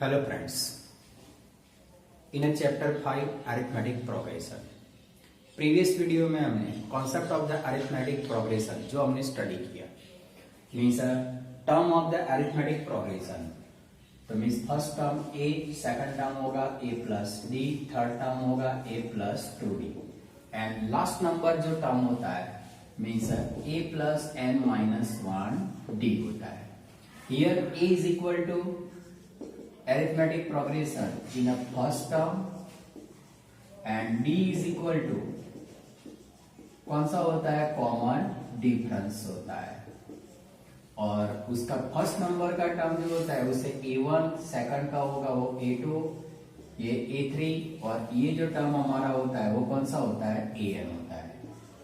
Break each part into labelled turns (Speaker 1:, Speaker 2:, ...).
Speaker 1: Hello friends, in a chapter 5 arithmetic progression. Previous video में हमने concept of the arithmetic progression जो हमने study किया means term of the arithmetic progression. तो means first term A, second term होगा A plus D, third term होगा A plus 2d and last number जो term होता है means A plus N minus 1 D होता है। Here A is equal to arithmetic progression in a first term and d is equal to कौन सा होता है कॉमन डिफरेंस होता है और उसका फर्स्ट नंबर का टर्म जो होता है उसे a1, सेकंड का होगा वो a2, ये a3 और ये जो टर्म हमारा होता है वो कौन सा होता है an होता है।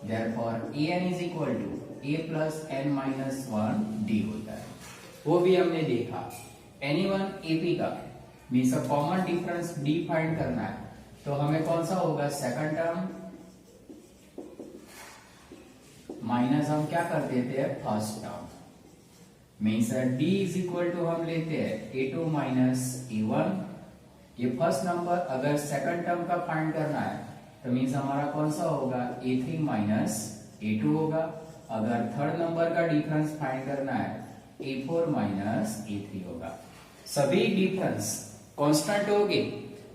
Speaker 1: therefore an is equal to a plus n minus 1 d होता है। वो भी हमने देखा एनी वन एपी का means common difference D find करना है तो हमें कौन सा होगा सेकंड टर्म माइनस हम क्या कर देते हैं first term means D is equal to हम लेते हैं a2 माइनस a1। ये फर्स्ट नंबर अगर सेकंड टर्म का फाइंड करना है तो मीन्स हमारा कौन सा होगा a3 माइनस a2 होगा। अगर थर्ड नंबर का डिफरेंस फाइंड करना है a4 माइनस a3 होगा। सभी डिफरेंस कांस्टेंट होंगे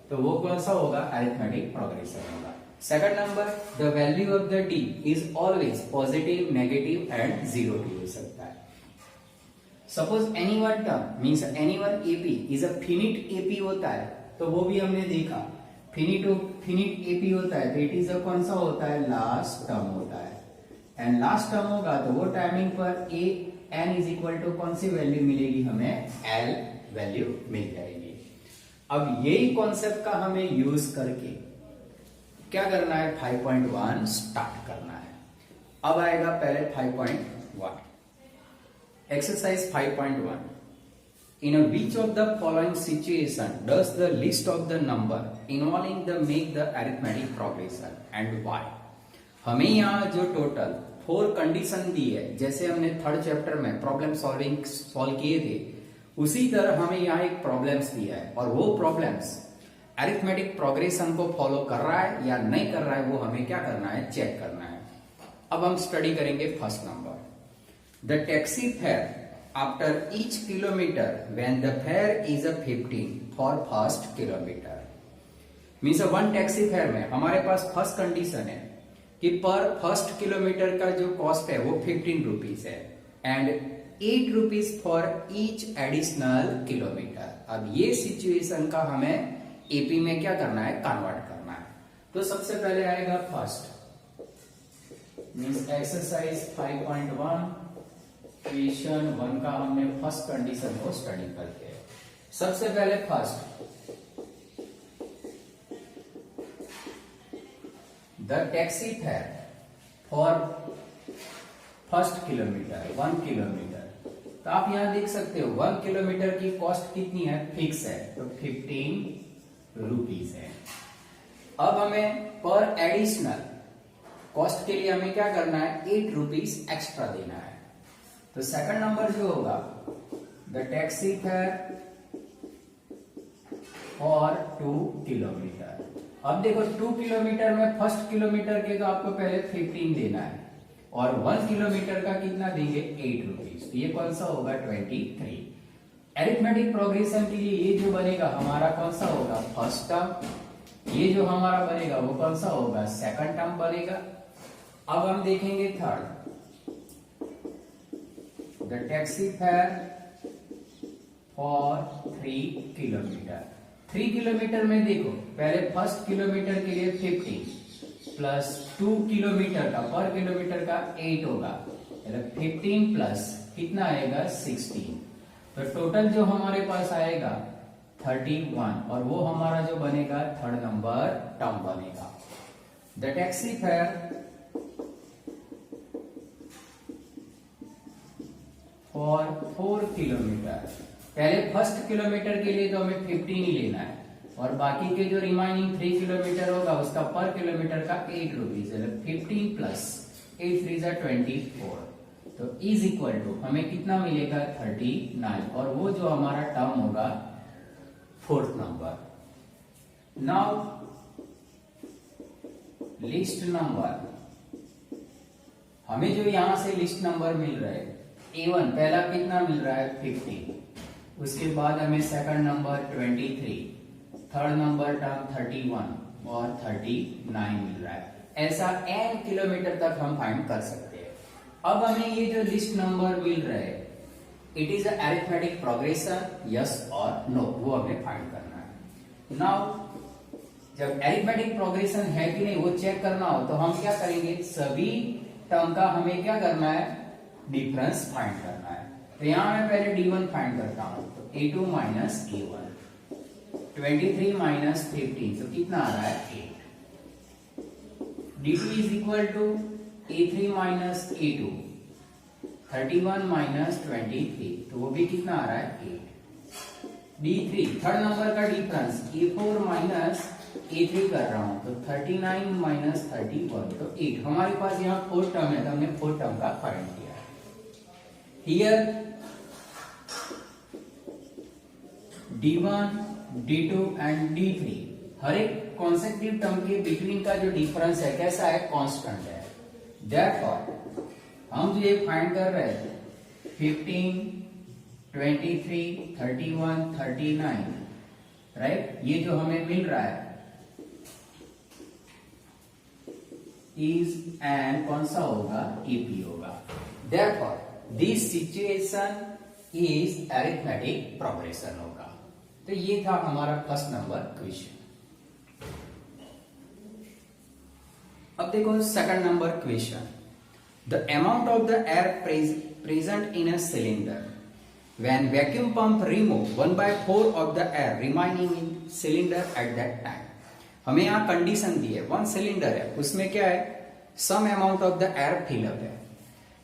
Speaker 1: तो वो कौन सा होगा अरिथमेटिक प्रोग्रेशन होगा। Second number the value of the D is always positive, negative and zero भी हो सकता है। Suppose any one term means any one AP is a finite AP होता है तो वो भी हमने देखा फिनिट एपी होता है तो इट इज अ कौन सा होता है लास्ट टर्म होता है एंड लास्ट टर्म होगा तो वो टाइमिंग पर A N is equal to कौन सी वैल्यू मिलेगी हमें एल वैल्यू मिल जाएगी। अब यही कॉन्सेप्ट का हमें यूज करके क्या करना है 5.1 स्टार्ट करना है। अब आएगा पहले 5.1 exercise 5.1 in which of the following situation does the list of the number involving the make the arithmetic progression and why. हमें यहाँ जो टोटल 4 कंडीशन दी है जैसे हमने थर्ड चैप्टर में प्रॉब्लम सॉल्व किए थे उसी तरह हमें यहाँ एक प्रॉब्लम्स दिया है और वो प्रॉब्लम्स अरिथमेटिक प्रोग्रेशन को फॉलो कर रहा है या नहीं कर रहा है वो हमें क्या करना है चेक करना है। अब हम स्टडी करेंगे first number the taxi fare after each kilometre when the fair is a 15 for first kilometre means one taxi fare में हमारे पास फर्स्ट कंडीशन है कि पर फर्स्ट किलोमीटर का जो कॉस्ट है वो 15 रुपीज है and 8 rupees for each additional kilometre. अब ये सिचुएशन का हमें एपी में क्या करना है कन्वर्ट करना है। तो सबसे पहले आएगा फर्स्ट मीन्स एक्सरसाइज 5.1 क्वेश्चन 1 का हमने फर्स्ट कंडीशन को स्टडी करते हैं। सबसे पहले first the taxi fare for first kilometre 1 kilometre तो आप यहां देख सकते हो 1 किलोमीटर की कॉस्ट कितनी है फिक्स है तो 15 रुपीज है। अब हमें पर एडिशनल कॉस्ट के लिए हमें क्या करना है 8 रुपीज एक्स्ट्रा देना है। तो सेकंड नंबर जो होगा the taxi fare for 2 kilometre. अब देखो 2 किलोमीटर में फर्स्ट किलोमीटर के तो आपको पहले 15 देना है और 1 किलोमीटर का कितना देंगे 8 रुपीज तो ये कौन सा होगा 23। अरिथमेटिक प्रोग्रेशन के लिए ये जो बनेगा हमारा कौन सा होगा फर्स्ट टर्म, ये जो हमारा बनेगा वो कौन सा होगा सेकंड टर्म बनेगा। अब हम देखेंगे third the taxi fare for 3 kilometre. 3 kilometre में देखो पहले फर्स्ट किलोमीटर के लिए 15 प्लस 2 किलोमीटर का पर किलोमीटर का 8 होगा 15 प्लस कितना आएगा 16 तो टोटल जो हमारे पास आएगा 31 और वो हमारा जो बनेगा थर्ड नंबर टर्म बनेगा। The taxi fare for 4 kilometre पहले फर्स्ट किलोमीटर के लिए तो हमें 15 ही लेना है और बाकी के जो रिमाइनिंग 3 किलोमीटर होगा उसका पर किलोमीटर का 8 रुपीज 15 प्लस 8 3 24 तो इज इक्वल टू हमें कितना मिलेगा 39 और वो जो हमारा टर्म होगा fourth number. Now list number, हमें जो यहां से लिस्ट नंबर मिल रहा है A1 पहला कितना मिल रहा है 50, उसके बाद हमें second number 23, third number term 31 और 39 मिल रहा है. ऐसा n किलोमीटर तक हम फाइंड कर सकते हैं. अब हमें ये जो लिस्ट नंबर मिल रहा है it is arithmetic progression, yes और नो, वो हमें फाइंड करना है. नाउ जब अरिथमेटिक प्रोग्रेशन है कि नहीं वो चेक करना हो तो हम क्या करेंगे, सभी टर्म का हमें क्या करना है, डिफरेंस फाइंड करना है. तो यहां मैं पहले D1 फाइंड करता हूं. तो A2 माइनस A1, 23 माइनस 15, तो कितना आ रहा है 8. D2 is equal to A3 minus A2, 31 minus 23, तो वो भी कितना आ रहा है 8. D3 थर्ड नंबर का डिफरेंस A4 माइनस A3 कर रहा हूं, तो 39 माइनस 31, तो 8. हमारे पास यहाँ 4 टर्म है तो हमने 4 टर्म का फाइंड किया. Here D1, D2 and D3 हर एक कॉन्सेक्टिव टर्म के बिटवीन का जो डिफरेंस है कैसा है, कांस्टेंट है. देयरफॉर हम जो ये फाइंड कर रहे हैं 15, 23, 31, 39, राइट, ये जो हमें मिल रहा है इज एंड कौन सा होगा, EP होगा. Therefore this situation is arithmetic progression होगा. तो ये था हमारा फर्स्ट नंबर क्वेश्चन. अब देखो second number question. The amount of the air present in a cylinder when vacuum pump remove 1/4 of the air remaining in cylinder at that time. हमें यहाँ condition दी है, 1 सिलेंडर है, उसमें क्या है, sum amount of the air fill up है.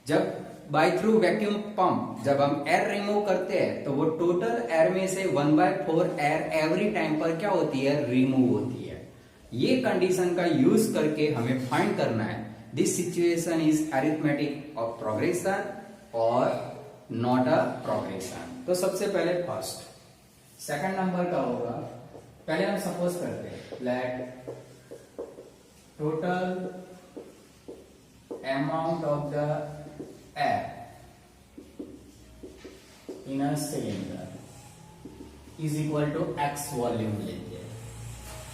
Speaker 1: जब by through vacuum pump जब हम एयर रिमूव करते हैं तो वो टोटल एयर में से 1/4 एयर एवरी टाइम पर क्या होती है, रिमूव होती है. ये कंडीशन का यूज करके हमें फाइंड करना है this situation is arithmetic of progression और नॉट अ प्रोग्रेशन. तो सबसे पहले फर्स्ट, सेकंड नंबर का होगा, पहले हम सपोज करते हैं let total amount of the air in a cylinder is equal to x volume लेते हैं.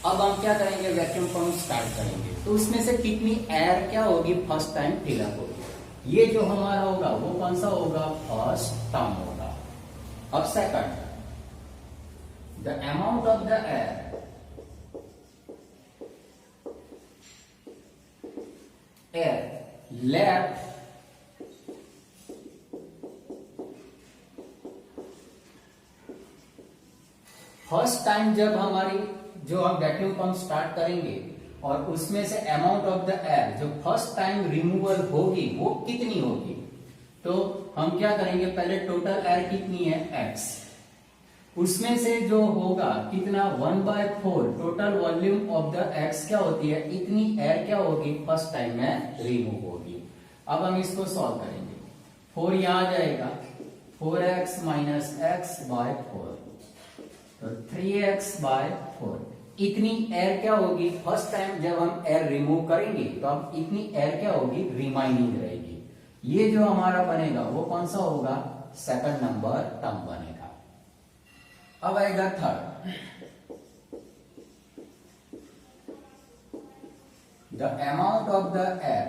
Speaker 1: अब हम क्या करेंगे, वैक्यूम पंप स्टार्ट करेंगे तो उसमें से कितनी एयर क्या होगी, फर्स्ट टाइम फिलअप होगी. ये जो हमारा होगा वो कौन सा होगा, फर्स्ट टर्म होगा. अब second, the amount of the air left first time जब हमारी जो हम वैक्यूम पंप स्टार्ट करेंगे और उसमें से अमाउंट ऑफ द एयर जो फर्स्ट टाइम रिमूवल होगी वो कितनी होगी. तो हम क्या करेंगे, पहले टोटल एयर कितनी है x, उसमें से जो होगा कितना 1/4 total volume of the x क्या होती है, इतनी एयर क्या होगी फर्स्ट टाइम में रिमूव होगी. अब हम इसको सॉल्व करेंगे. 4 यहां आ जाएगा, 4x माइनस x/4, तो 3x/4. इतनी एयर क्या होगी फर्स्ट टाइम जब हम एयर रिमूव करेंगे तो अब इतनी एयर क्या होगी, रिमाइनिंग रहेगी. ये जो हमारा बनेगा वो कौन सा होगा, सेकंड नंबर टर्म बनेगा. अब आएगा third, the amount of the air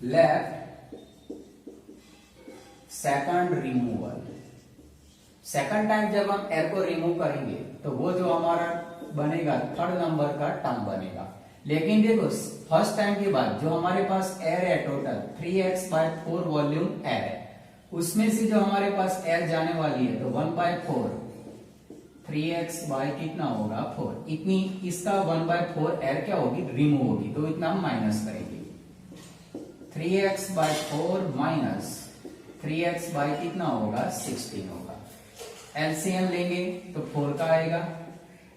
Speaker 1: left second removal. Second time जब हम एयर को रिमूव करेंगे तो वो जो हमारा बनेगा थर्ड नंबर का टर्म बनेगा. लेकिन देखो फर्स्ट टाइम के बाद जो हमारे पास एयर है टोटल 3x/4 वॉल्यूम एयर है, उसमें से जो हमारे पास एयर जाने वाली है तो 1/4 3x बाय कितना होगा 4, इतनी इसका 1/4 एयर क्या होगी, रिमूव होगी. तो इतना हम माइनस करेंगे. 3x/4 माइनस 3x बाय कितना होगा 16 होगा. एलसीएम लेंगे तो 4 का आएगा,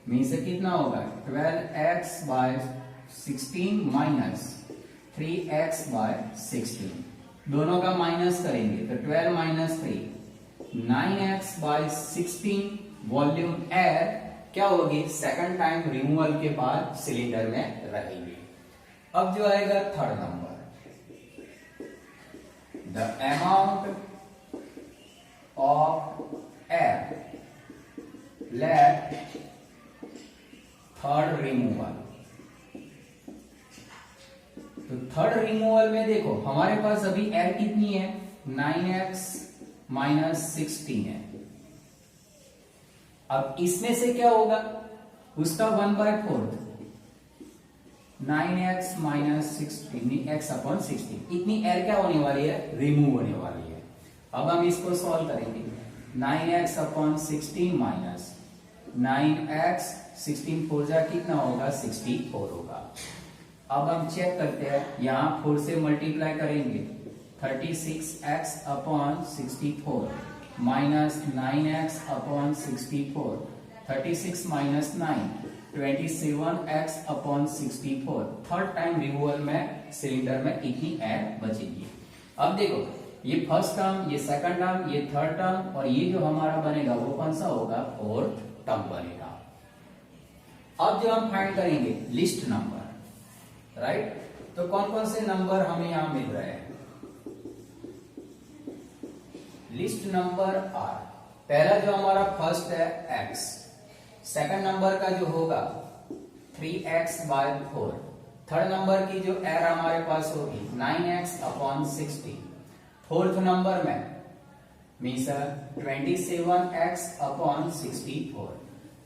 Speaker 1: मीन्स कितना होगा 12x/16 माइनस 3x/16. दोनों का माइनस करेंगे तो 12 माइनस 3 9x/16 वॉल्यूम एयर क्या होगी, सेकंड टाइम रिमूवल के बाद सिलेंडर में रहेगी। अब जो आएगा third number, the amount of air let third removal. तो थर्ड रिमूवल में देखो हमारे पास अभी एयर कितनी है, 9x माइनस 16 है। अब इसमें से क्या होगा, उसका 1/4, 9x माइनस 16 x अपॉन 16, इतनी एयर क्या होने वाली है, रिमूव होने वाली है। अब हम इसको सॉल्व करेंगे, 9x अपॉन 16 माइनस 9x, 16 4 जा कितना होगा, 64 होगा। अब हम चेक करते हैं, यहां 4 से मल्टीप्लाई करेंगे, 36x upon 64 minus 9x upon 64, 36 minus 9 27x upon 64। Third time removal में सिलेंडर में इतनी एयर बचेगी। अब देखो ये फर्स्ट टर्म, ये सेकंड टर्म, ये थर्ड टर्म, और ये जो हमारा बनेगा वो कौन सा होगा, फोर्थ टर्म बनेगा। अब जो हम फाइंड करेंगे लिस्ट नंबर, राइट, तो कौन कौन से नंबर हमें यहां मिल रहे हैं, लिस्ट नंबर आर। पहला जो हमारा फर्स्ट है x, सेकंड नंबर का जो होगा 3x/4, थर्ड नंबर की जो एयर हमारे पास होगी 9x अपॉन 16, फोर्थ नंबर में मीन्स 27x अपॉन 64।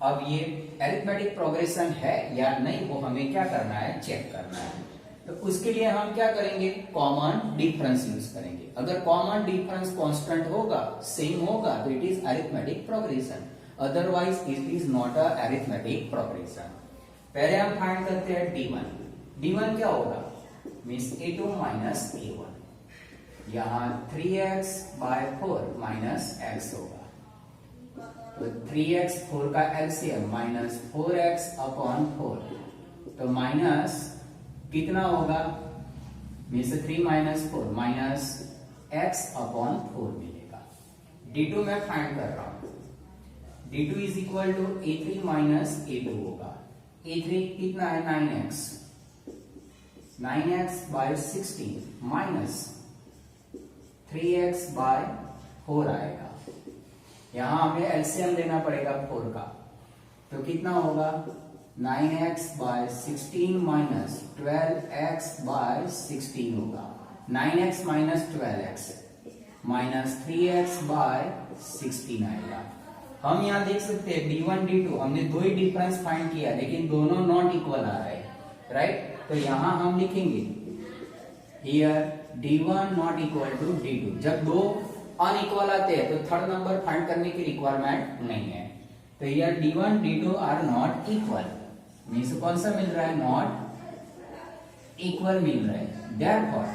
Speaker 1: अब ये अरिथमेटिक प्रोग्रेशन है या नहीं वो हमें क्या करना है, चेक करना है। तो उसके लिए हम क्या करेंगे, कॉमन डिफरेंस यूज करेंगे। अगर कॉमन डिफरेंस कांस्टेंट होगा, सेम होगा, तो it is arithmetic progression, otherwise it is not a arithmetic progression. पहले हम फाइंड करते हैं D1। D1 क्या होगा, मीन्स A2 माइनस A1, यहां 3x/4 माइनस x होगा, तो 3x 4 का एलसीएम माइनस 4x अपॉन 4, तो माइनस कितना होगा, means 3 minus 4 minus x upon 4 मिलेगा। D2 में फाइंड कर रहा हूं, D2 is equal to A3 minus A2 होगा। A3 कितना है, 9x, 9x/16 माइनस 3x/4 आएगा। यहां हमें एलसीएम लेना पड़ेगा 4 का, तो कितना होगा, 9x/16 माइनस 12x/16 होगा। 9x minus 12x minus 3x/16 आएगा। हम यहाँ देख सकते हैं D1 D2 हमने दो ही डिफरेंस फाइंड किया, लेकिन दोनों नॉट इक्वल आ रहे हैं, राइट। तो यहां हम लिखेंगे here D1 not equal to D2। जब दो अनइक्वल आते हैं तो थर्ड नंबर फाइंड करने की रिक्वायरमेंट नहीं है। तो here D1 D2 are not equal, means कौन सा मिल रहा है, नॉट इक्वल मिल रहा है। देयरफॉर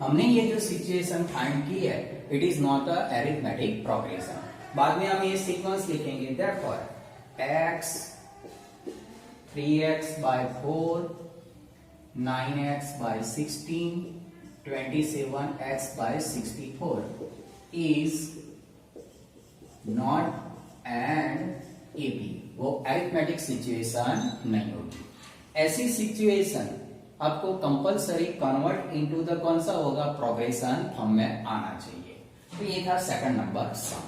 Speaker 1: हमने ये जो सिचुएशन फाइंड की है, it is not a arithmetic progression. बाद में हम ये सीक्वेंस लिखेंगे, therefore x 3x/4 9x/16 27x/64 is not and AP, वो अरिथमेटिक सिचुएशन नहीं होगी। ऐसी सिचुएशन आपको कंपलसरी कन्वर्ट इनटू द कौन सा होगा, प्रोग्रेशन फॉर्म में आना चाहिए। तो ये था second number sum.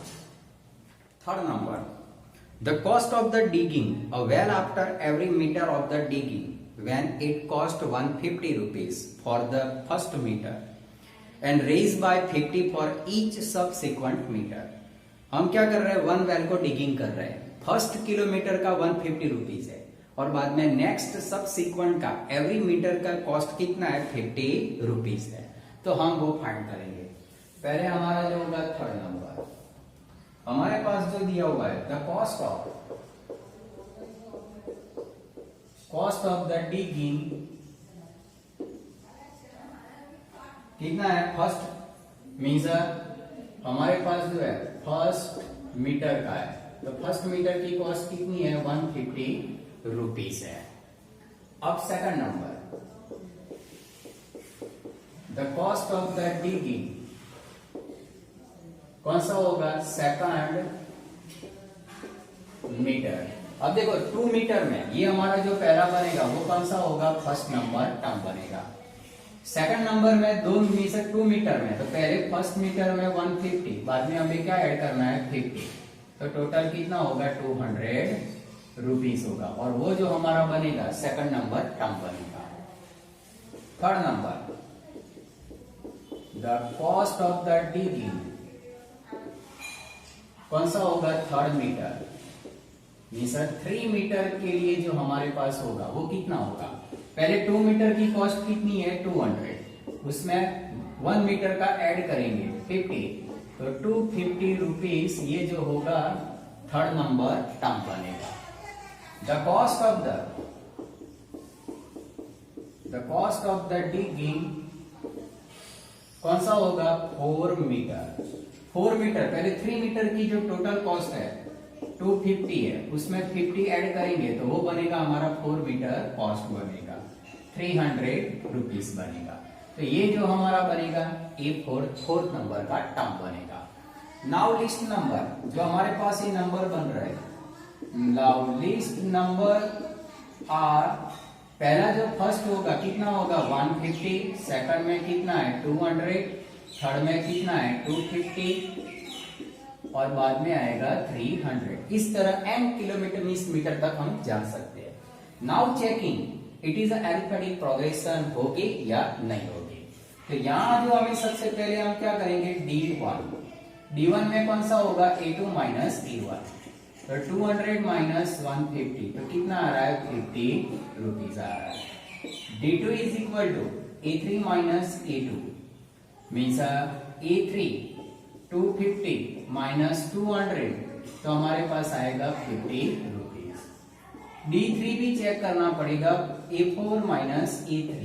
Speaker 1: Third number, the cost of the digging a well after every metre of the digging when it cost 150 rupees for the first meter and raised by 50 for each subsequent meter। हम क्या कर रहे हैं, one well को digging कर रहे हैं, first kilometre का 150 रुपीज है, और बाद में नेक्स्ट सबसिक्वेंट का एवरी मीटर का कॉस्ट कितना है, 50 रुपीज है। तो हम वो फाइंड करेंगे। पहले हमारा जो होगा थर्ड नंबर, हमारे पास जो दिया हुआ है, the cost of the digging कितना है, फर्स्ट मीन्स हमारे पास जो है फर्स्ट मीटर का है, तो फर्स्ट मीटर की कॉस्ट कितनी है, 150 रुपीज है। अब second number, the cost of the digging कौन सा होगा, सेकंड मीटर। अब देखो 2 मीटर में ये हमारा जो पहला बनेगा वो कौन सा होगा, फर्स्ट नंबर टर्म बनेगा। सेकंड नंबर में 2 मीटर में, तो पहले फर्स्ट मीटर में 150, बाद में हमें क्या ऐड करना है 50, तो टोटल कितना होगा 200 रुपीस होगा। और वो जो हमारा बनेगा सेकंड नंबर टर्म बनेगा। Third number, the cost of the digging कौन सा होगा, थर्ड मीटर। सर 3 मीटर के लिए जो हमारे पास होगा वो कितना होगा, पहले 2 मीटर की कॉस्ट कितनी है 200, उसमें 1 मीटर का ऐड करेंगे 50, तो 250 रुपीस ये जो होगा थर्ड नंबर टर्म बनेगा। The cost of the digging कौन सा होगा 4 मीटर। 4 मीटर, पहले 3 मीटर की जो टोटल कॉस्ट है 250 है, उसमें 50 ऐड करेंगे तो वो बनेगा हमारा 4 मीटर कॉस्ट बनेगा 300 रुपीस बनेगा। तो ये जो हमारा बनेगा ये फोर्थ नंबर का टर्म बनेगा। नाउ लिस्ट नंबर, जो हमारे पास ये नंबर बन रहा है, नाउ लिस्ट नंबर आर, पहला जो फर्स्ट होगा कितना होगा 150, सेकंड में कितना है 200, थर्ड में कितना है 250 और बाद में आएगा 300। इस तरह n किलोमीटर मीटर तक हम जा सकते हैं। Now checking it is arithmetic progression होगी या नहीं होगी। तो यहाँ जो हमें सबसे पहले हम क्या करेंगे D1 में कौन सा होगा A2 माइनस A1, तो 200 माइनस 150 तो कितना आ रहा है 50 रुपीज आ रहा है। D2 is equal to A3 minus A2 means A3 250 minus 200 तो हमारे पास आएगा 50 रुपीज। D3 भी चेक करना पड़ेगा, A4 माइनस A3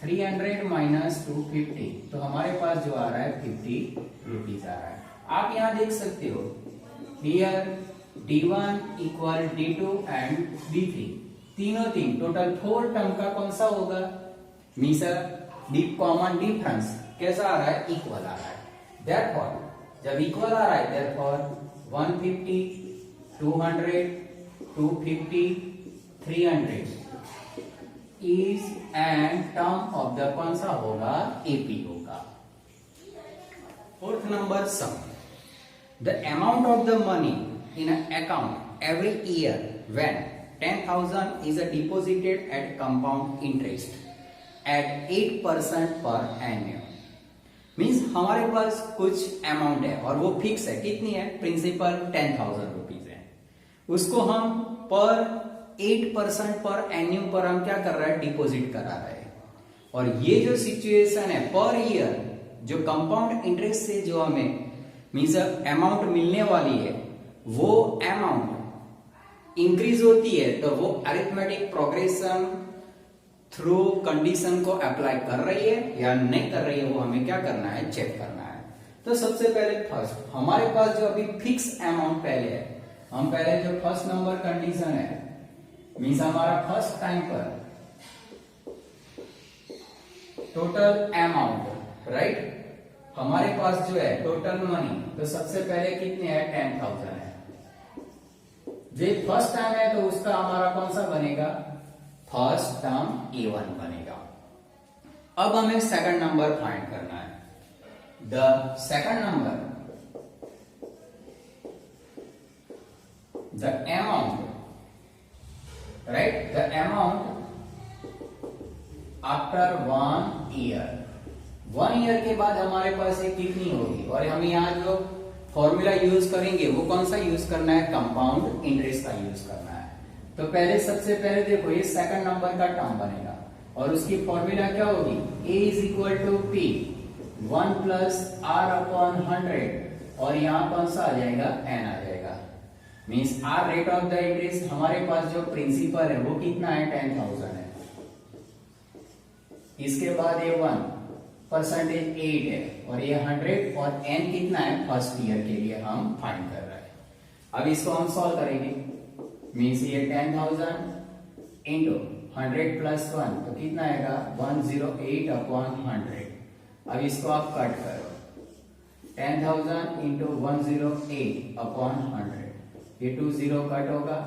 Speaker 1: 300 माइनस 250 तो हमारे पास जो आ रहा है 50 रुपीज आ रहा है। आप यहाँ देख सकते हो here D1 equal D2 and D3 तीनों टोटल 4 टर्म का कौन सा होगा, मीन्स कॉमन डिफरेंस कैसा आ रहा है, इक्वल आ रहा है। Therefore, जब इक्वल आ रहा है therefore 150, 200, 250, 300 is and term of the कौन सा होगा AP होगा। Fourth number sum, the amount of the money in an account every year when 10,000 is deposited at compound interest at 8% per annum। Means हमारे पास कुछ amount है और वो fix है, कितनी है, प्रिंसिपल 10,000 रुपीज है, उसको हम पर 8% पर एन्यूम पर हम क्या कर रहा है डिपॉजिट करा रहे हैं। और ये जो सिचुएशन है पर ईयर जो कंपाउंड इंटरेस्ट से जो हमें मीन्स अमाउंट मिलने वाली है वो अमाउंट इंक्रीज होती है, तो वो अरिथमेटिक प्रोग्रेशन थ्रू कंडीशन को अप्लाई कर रही है या नहीं कर रही है, वो हमें क्या करना है चेक करना है। तो सबसे पहले फर्स्ट हमारे पास जो अभी फिक्स अमाउंट पहले है, हम पहले जो फर्स्ट नंबर कंडीशन है मीन्स हमारा फर्स्ट टाइम पर टोटल अमाउंट राइट, हमारे पास जो है टोटल मनी, तो सबसे पहले कितने है 10,000 है। जो फर्स्ट टाइम है तो उसका हमारा कौन सा बनेगा, फर्स्ट टर्म A1 बनेगा। अब हमें सेकंड नंबर फाइंड करना है। The second number, the amount right, the amount after 1 year, 1 year के बाद हमारे पास ये कितनी होगी, और हम यहाँ जो फॉर्मूला यूज करेंगे वो कौन सा यूज करना है, कंपाउंड इंटरेस्ट का यूज करना है। तो पहले सबसे पहले देखो ये सेकंड नंबर का टर्म बनेगा और उसकी फॉर्मूला क्या होगी, A is equal to P 1 plus R upon 100 और यहाँ कौन सा आ जाएगा N आ जाएगा। Means R rate of the interest, हमारे पास जो प्रिंसिपल है वो कितना है 10,000 है, इसके बाद ये 1% 8 है और ये 100 और N कितना है फर्स्ट ईयर के लिए हम फाइंड कर रहे हैं। अब इसको हम सॉल्व करेंगे, मीन्स ये 10,000 इंटू 100 प्लस 1 तो कितना आएगा 108 अपॉन 100। अब इसको आप कट करो, 10,000 इंटू 108 अपॉन 100, ये 20 कट होगा,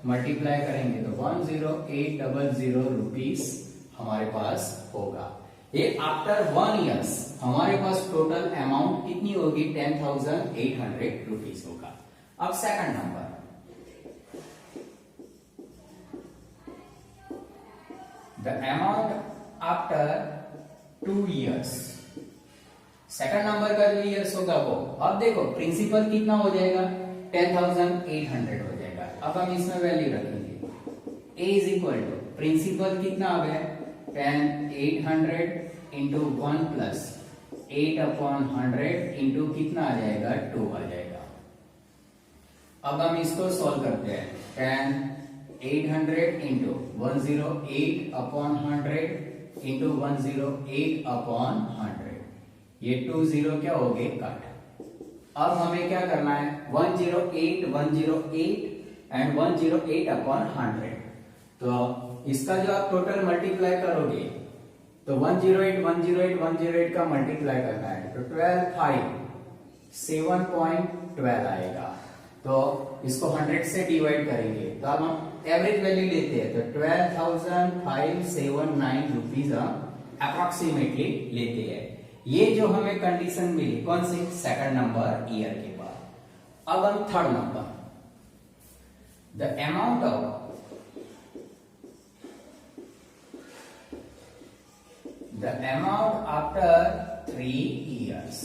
Speaker 1: मल्टीप्लाई करेंगे तो 10800 रुपीस हमारे पास होगा। ये आफ्टर 1 ईयर्स हमारे पास टोटल अमाउंट कितनी होगी, 10,800 रुपीस होगा। अब second number, the amount after 2 years. Second number का जो ईयर्स होगा वो, अब देखो प्रिंसिपल कितना हो जाएगा, 10,800 हो जाएगा। अब हम इसमें वैल्यू रखेंगे, a is equal to principal कितना आ गया, 10,800 इंटू 1 प्लस 8/100 इंटू कितना आ जाएगा, 2 आ जाएगा। अब हम इसको सॉल्व करते हैं, 10,800 इंटू 108/100 इंटू 108/100, ये 20 क्या हो गए, कट। अब हमें क्या करना है, 108 एंड 108/100, तो इसका जो आप टोटल मल्टीप्लाई करोगे तो 108 का मल्टीप्लाई करना है, तो 12 5 7.12 आएगा। तो इसको 100 से डिवाइड करेंगे तो अब हम एवरेज वैल्यू लेते हैं, तो 12,579 रुपीज हम अप्रोक्सीमेटली लेते हैं। ये जो हमें कंडीशन मिली कौन सी, सेकंड नंबर ईयर के बाद। अब हम third number, the amount of after 3 years,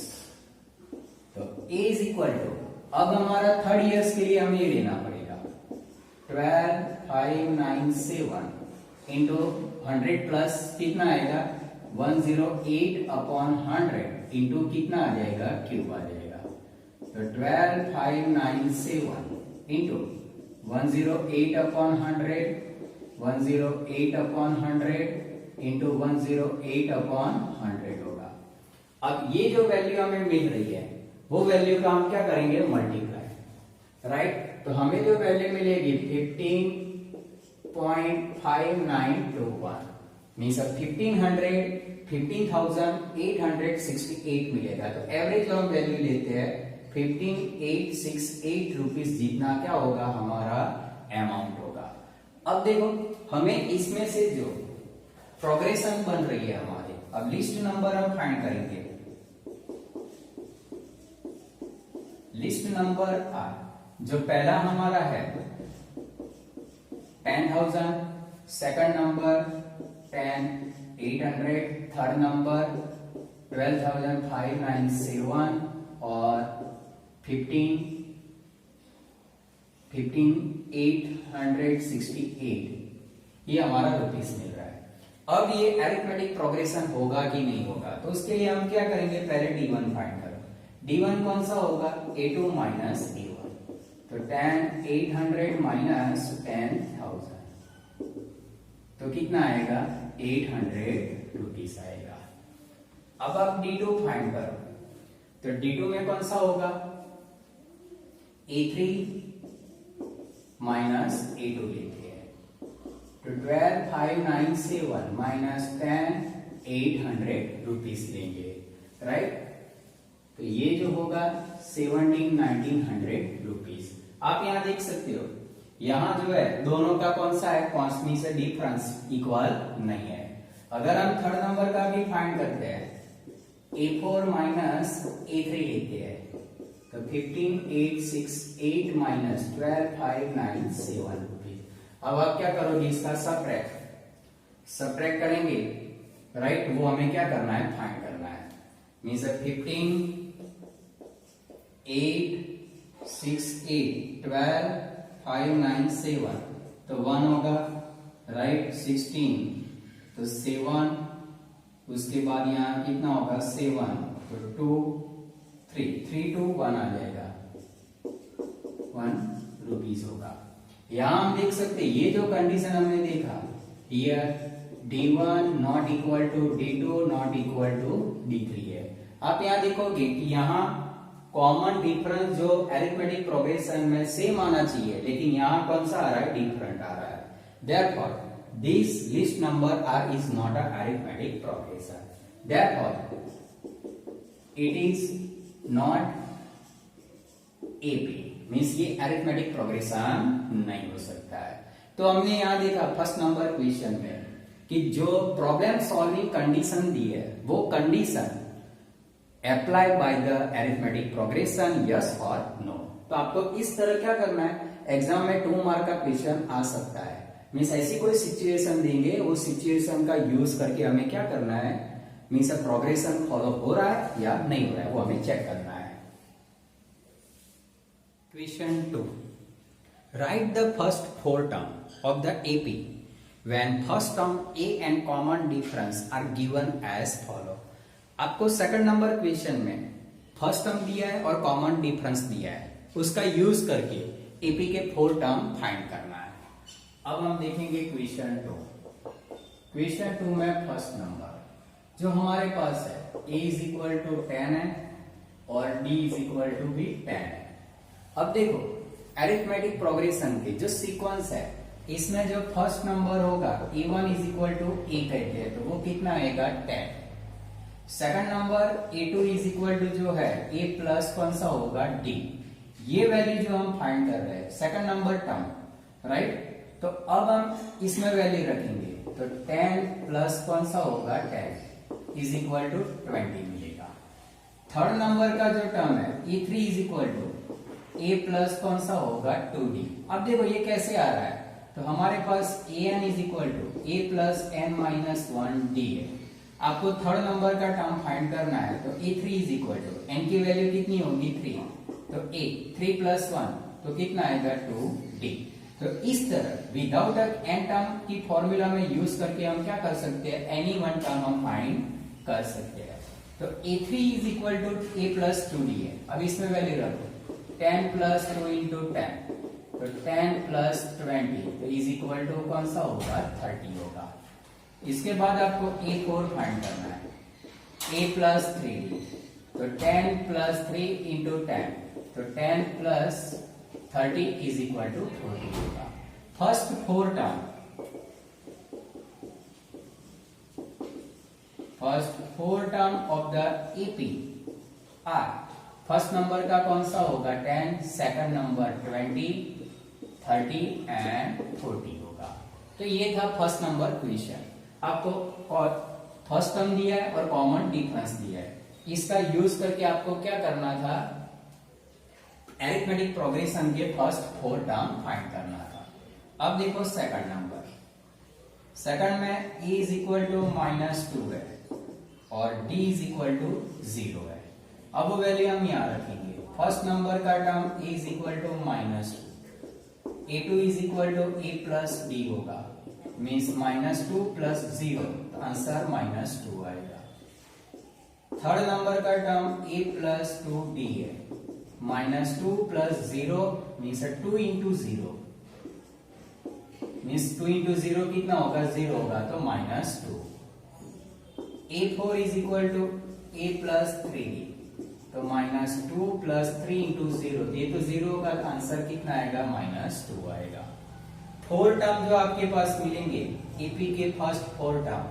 Speaker 1: तो a इज इक्वल टू, अब हमारा थर्ड ईयर्स के लिए हमें ये लेना पड़ेगा, 12,597 इंटू 100 प्लस कितना आएगा, 108/100 इंटू कितना आ जाएगा, क्यूब आ जाएगा। तो 12,597 इंटू 108/100 इंटू 108/100 होगा। अब ये जो वैल्यू हमें मिल रही है वो वैल्यू का हम क्या करेंगे, मल्टीप्लाई, राइट। तो हमें जो वैल्यू मिलेगी 15.5921 मीन्स 15,868 मिलेगा। तो एवरेज जो हम वैल्यू लेते हैं 15,868 रुपीज जितना क्या होगा, हमारा अमाउंट होगा। अब देखो हमें इसमें से जो प्रोग्रेशन बन रही है हमारी, अब लिस्ट नंबर हम फाइंड करेंगे। लिस्ट नंबर जो पहला हमारा है 10,000, सेकंड नंबर 10,800, थर्ड नंबर 12,597 और 15,868 ये हमारा रुपीस मिल रहा है। अब ये अरिथमेटिक प्रोग्रेशन होगा कि नहीं होगा, तो उसके लिए हम क्या करेंगे, पहले D1 फाइंड करो। D1 कौन सा होगा, A2 माइनस A1, तो 10,800 माइनस 10,000 तो कितना आएगा, 800 रुपीस आएगा। अब आप D2 फाइंड करो, तो D2 में कौन सा होगा, A3 माइनस A2 लेते हैं, तो 12,597 माइनस 10,800 रुपीस लेंगे, राइट। तो ये जो होगा 17,900 रुपीस। आप यहां देख सकते हो, यहां जो है दोनों का कौन सा है, कॉन्स्टेंट से डिफरेंस इक्वल नहीं है। अगर हम थर्ड नंबर का भी फाइंड करते हैं, A4 माइनस A3 लेते हैं, तो 15,868 माइनस 12,597 रुपीज। अब आप क्या करोगे, इसका सबट्रैक्ट करेंगे, राइट। वो हमें क्या करना है, फाइंड करना है, मीन्स 15,868 12,597 तो 1 होगा, राइट, 16 तो 7, उसके बाद यहाँ कितना होगा 7, तो 2 3 2 1 आ जाएगा, 1 रुपीस होगा। यहां हम देख सकते हैं ये जो कंडीशन हमने देखा, here D1 not equal to D2 not equal to D3 है। आप यहाँ देखोगे कि यहाँ कॉमन डिफरेंस जो अरिथमेटिक प्रोग्रेशन में सेम आना चाहिए, लेकिन यहाँ कौन सा आ रहा है, डिफरेंट आ रहा है। Therefore, this list number is not a arithmetic progression. Therefore, it is not AP, means ये अरिथमेटिक प्रोग्रेशन नहीं हो सकता है। तो हमने यहाँ देखा फर्स्ट नंबर क्वेश्चन में कि जो प्रॉब्लम सॉल्विंग कंडीशन दी है वो condition apply by the arithmetic progression, yes और नो। तो आपको इस तरह क्या करना है, एग्जाम में 2 मार्क का क्वेश्चन आ सकता है। मीन्स ऐसी कोई सिचुएशन देंगे, वो सिचुएशन का यूज करके हमें क्या करना है, मीन्स प्रोग्रेशन फॉलो हो रहा है या नहीं हो रहा है, वो हमें चेक करना है। Question 2, write the first 4 term of the AP when first term A and common difference are given as follow. आपको सेकंड नंबर क्वेश्चन में फर्स्ट टर्म दिया है और कॉमन डिफरेंस दिया है, उसका यूज करके एपी के 4 टर्म फाइंड करना है। अब हम देखेंगे क्वेश्चन 2। क्वेश्चन 2 में फर्स्ट नंबर जो हमारे पास है a इज इक्वल टू 10 है और d इज इक्वल टू भी 10 है। अब देखो अरिथमेटिक प्रोग्रेशन के जो सीक्वेंस है इसमें जो फर्स्ट नंबर होगा a1 is equal to a कहते हैं, तो वो कितना आएगा 10। Second number a2 is equal to जो है a प्लस कौन सा होगा d, ये वैल्यू जो हम फाइंड कर रहे हैं सेकंड नंबर टर्म, राइट। तो अब हम इसमें वैल्यू रखेंगे तो 10 प्लस कौन सा होगा 10 इज इक्वल टू 20 मिलेगा। थर्ड नंबर का जो टर्म है e3 is equal to a plus कौन सा होगा 2d। अब देखो ये कैसे आ रहा है, तो हमारे पास an is equal to a plus n minus 1d है। आपको थर्ड नंबर का टर्म फाइंड करना है तो a3 is equal to n की वैल्यू कितनी होगी 3, तो a 3 प्लस 1 तो कितना आएगा 2d। तो इस तरह विदाउट n टर्म की फॉर्मूला में यूज करके हम क्या कर सकते हैं, एनी वन टर्म हम फाइंड कर सकते हैं। तो a3 is equal to a plus 2d है। अब इसमें वैल्यू रखो 10 प्लस 2 इंटू 10, तो 10 प्लस 20 तो इज इक्वल टू कौन सा होगा 30 होगा। इसके बाद आपको a4 फाइंड करना है, a प्लस 3d, तो 10 प्लस 3 इंटू 10, तो 10 प्लस 30 इज इक्वल टू 40 होगा। First 4 term, first 4 term of the AP are, first number का कौन सा होगा 10, सेकंड नंबर 20, 30 एंड 40 होगा। तो ये था फर्स्ट नंबर क्वेश्चन। आपको फर्स्ट टर्म दिया है और कॉमन डिफरेंस दिया है, इसका यूज करके आपको क्या करना था, अरिथमेटिक प्रोग्रेशन के फर्स्ट 4 टर्म फाइंड करना था। अब देखो सेकंड नंबर, सेकंड में a इज इक्वल टू -2 है और d इज इक्वल टू 0 है। अब वो वैल्यू हम यहाँ रखेंगे, फर्स्ट नंबर का term a is equal to -2, a2 is equal to a plus d होगा, मीन्स -2 प्लस 0, तो आंसर -2 आएगा। थर्ड नंबर का टर्म a प्लस 2d है, -2 plus 0 means 2 into 0, means 2 into 0 कितना होगा 0 होगा, तो -2। a4 is equal to a plus 3d, तो -2 प्लस 3 इंटू 0, ये तो 0 होगा, आंसर कितना आएगा -2 आएगा। 4 टर्म जो आपके पास मिलेंगे एपी के फर्स्ट 4 टर्म,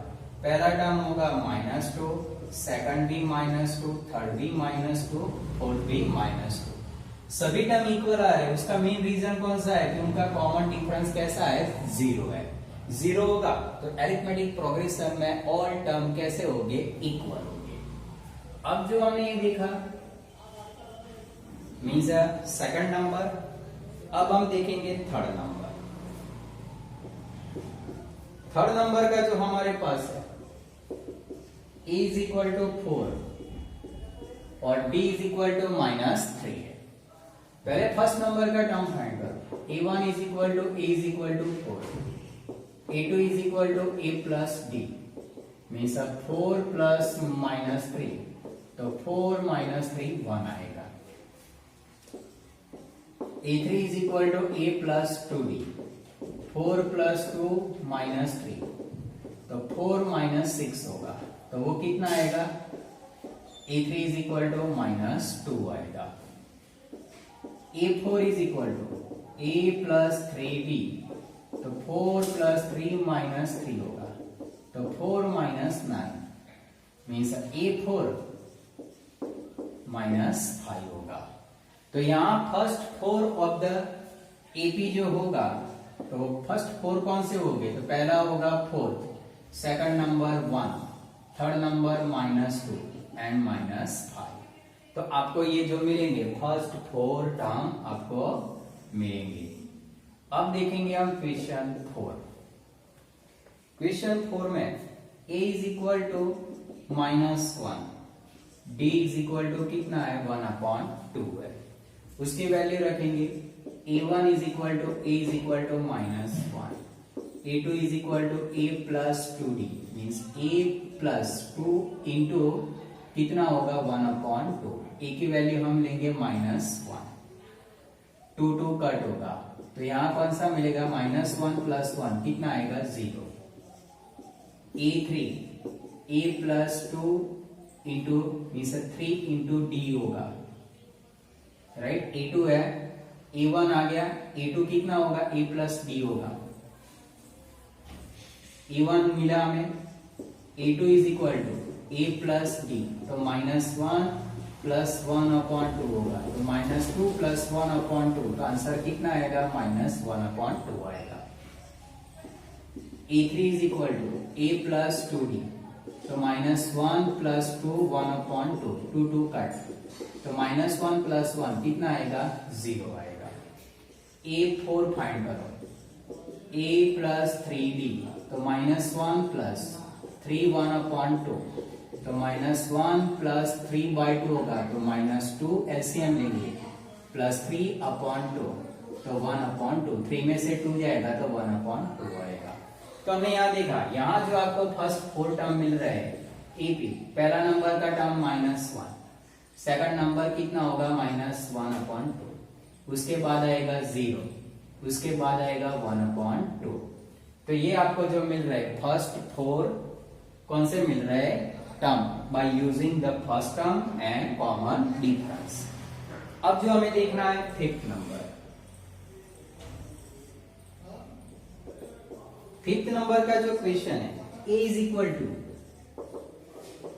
Speaker 1: पहला टर्म होगा -2, सेकंड भी -2, थर्ड भी -2, फोर्थ भी -2। सभी टर्म इक्वल आ रहे हैं, उसका मेन रीजन कौन सा है कि उनका कॉमन डिफरेंस कैसा है 0 है। 0 होगा तो अरिथमेटिक प्रोग्रेशन में ऑल टर्म कैसे होंगे, इक्वल होंगे। अब जो हमने ये देखा मीन्स सेकंड नंबर, अब हम देखेंगे थर्ड नंबर। थर्ड नंबर का जो हमारे पास है a इज इक्वल टू 4 और d इज इक्वल टू -3 है। पहले फर्स्ट नंबर का टर्म फाइंड करो, a1 is equal to a is equal to 4, a2 is equal to a plus d, means 4 plus -3, तो 4 -3 1 आएगा। a3 is equal to a plus 2d, 4 plus 2 -3, तो 4 -6 होगा, तो वो कितना आएगा, a3 इज इक्वल टू -2 आएगा। a4 is equal to a plus 3b, तो 4 प्लस 3 -3 होगा, तो 4 -9 मीन्स a4 -5 होगा। तो यहाँ first four of the AP जो होगा, तो फर्स्ट फोर कौन से होंगे, तो पहला होगा 4, second number 1, third number -2 and -5। तो आपको ये जो मिलेंगे फर्स्ट 4 टर्म आपको मिलेंगे। अब देखेंगे हम क्वेश्चन 4। क्वेश्चन 4 में a is equal to -1, d is equal to कितना है 1/2 है। उसकी वैल्यू रखेंगे a1 is equal to -1, a2 is equal to a plus 2d, means a plus 2 into कितना होगा 1/2। a की वैल्यू हम लेंगे -1, 2 कट होगा, तो यहां कौन सा मिलेगा -1 प्लस 1 कितना आएगा 0। a3 a plus 2 into means 3 into d होगा, राइट। a2 है, a1 आ गया, a2 कितना होगा a प्लस d होगा, a1 मिला हमें, a2 is equal to a plus d, तो -1 प्लस 1/2 होगा, तो -2 प्लस 1/2 का आंसर कितना आएगा -1/2 आएगा। a3 is equal to a plus 2d, तो -1 प्लस 2 1/2, 2 कट, तो -1 प्लस 1 कितना आएगा 0 आएगा। a4 फाइंड करो, a प्लस 3d, तो -1 प्लस 3 1/2, तो -1 प्लस 3/2 होगा, तो -2 एलसीएम लेंगे, प्लस 3/2, तो 1/2, 3 में से 2 जाएगा तो 1/2 आएगा। तो हमने यहाँ देखा, यहाँ जो आपको फर्स्ट 4 टर्म मिल रहा है एपी, पहला नंबर का टर्म -1, सेकंड नंबर कितना होगा -1/2, उसके बाद आएगा 0, उसके बाद आएगा 1/2। तो ये आपको जो मिल रहा है फर्स्ट 4 कौन से मिल रहा है term, bye using the first term and common difference. अब जो हमें देखना है फिफ्थ नंबर। फिफ्थ नंबर का जो क्वेश्चन है a इज इक्वल टू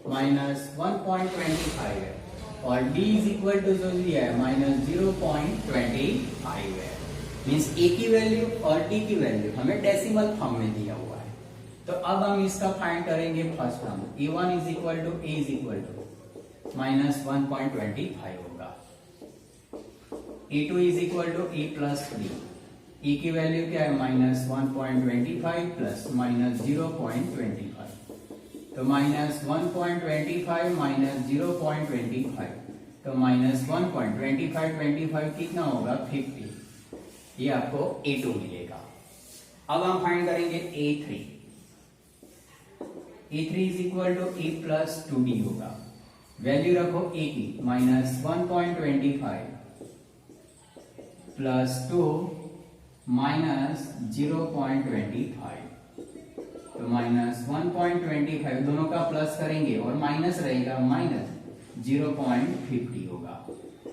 Speaker 1: -1.25 है और d इज इक्वल टू जो दिया है -0.25 है। मीन्स a की वैल्यू और d की वैल्यू हमें डेसिमल फॉर्म में दिया हुआ है। तो अब हम इसका फाइंड करेंगे first term, a1 is equal to a is equal to -1.25 होगा, a2 is equal to a plus 3, e की वैल्यू क्या है -1.25 प्लस -0.25, तो -1.25 -0.25, तो -1.25 कितना होगा 50, ये आपको a2 मिलेगा। अब हम फाइंड करेंगे a3 is equal to a plus 2d होगा, वैल्यू रखो a की -1.25 प्लस 2 -0.25, तो -1.25 दोनों का प्लस करेंगे और माइनस रहेगा -0.50 होगा,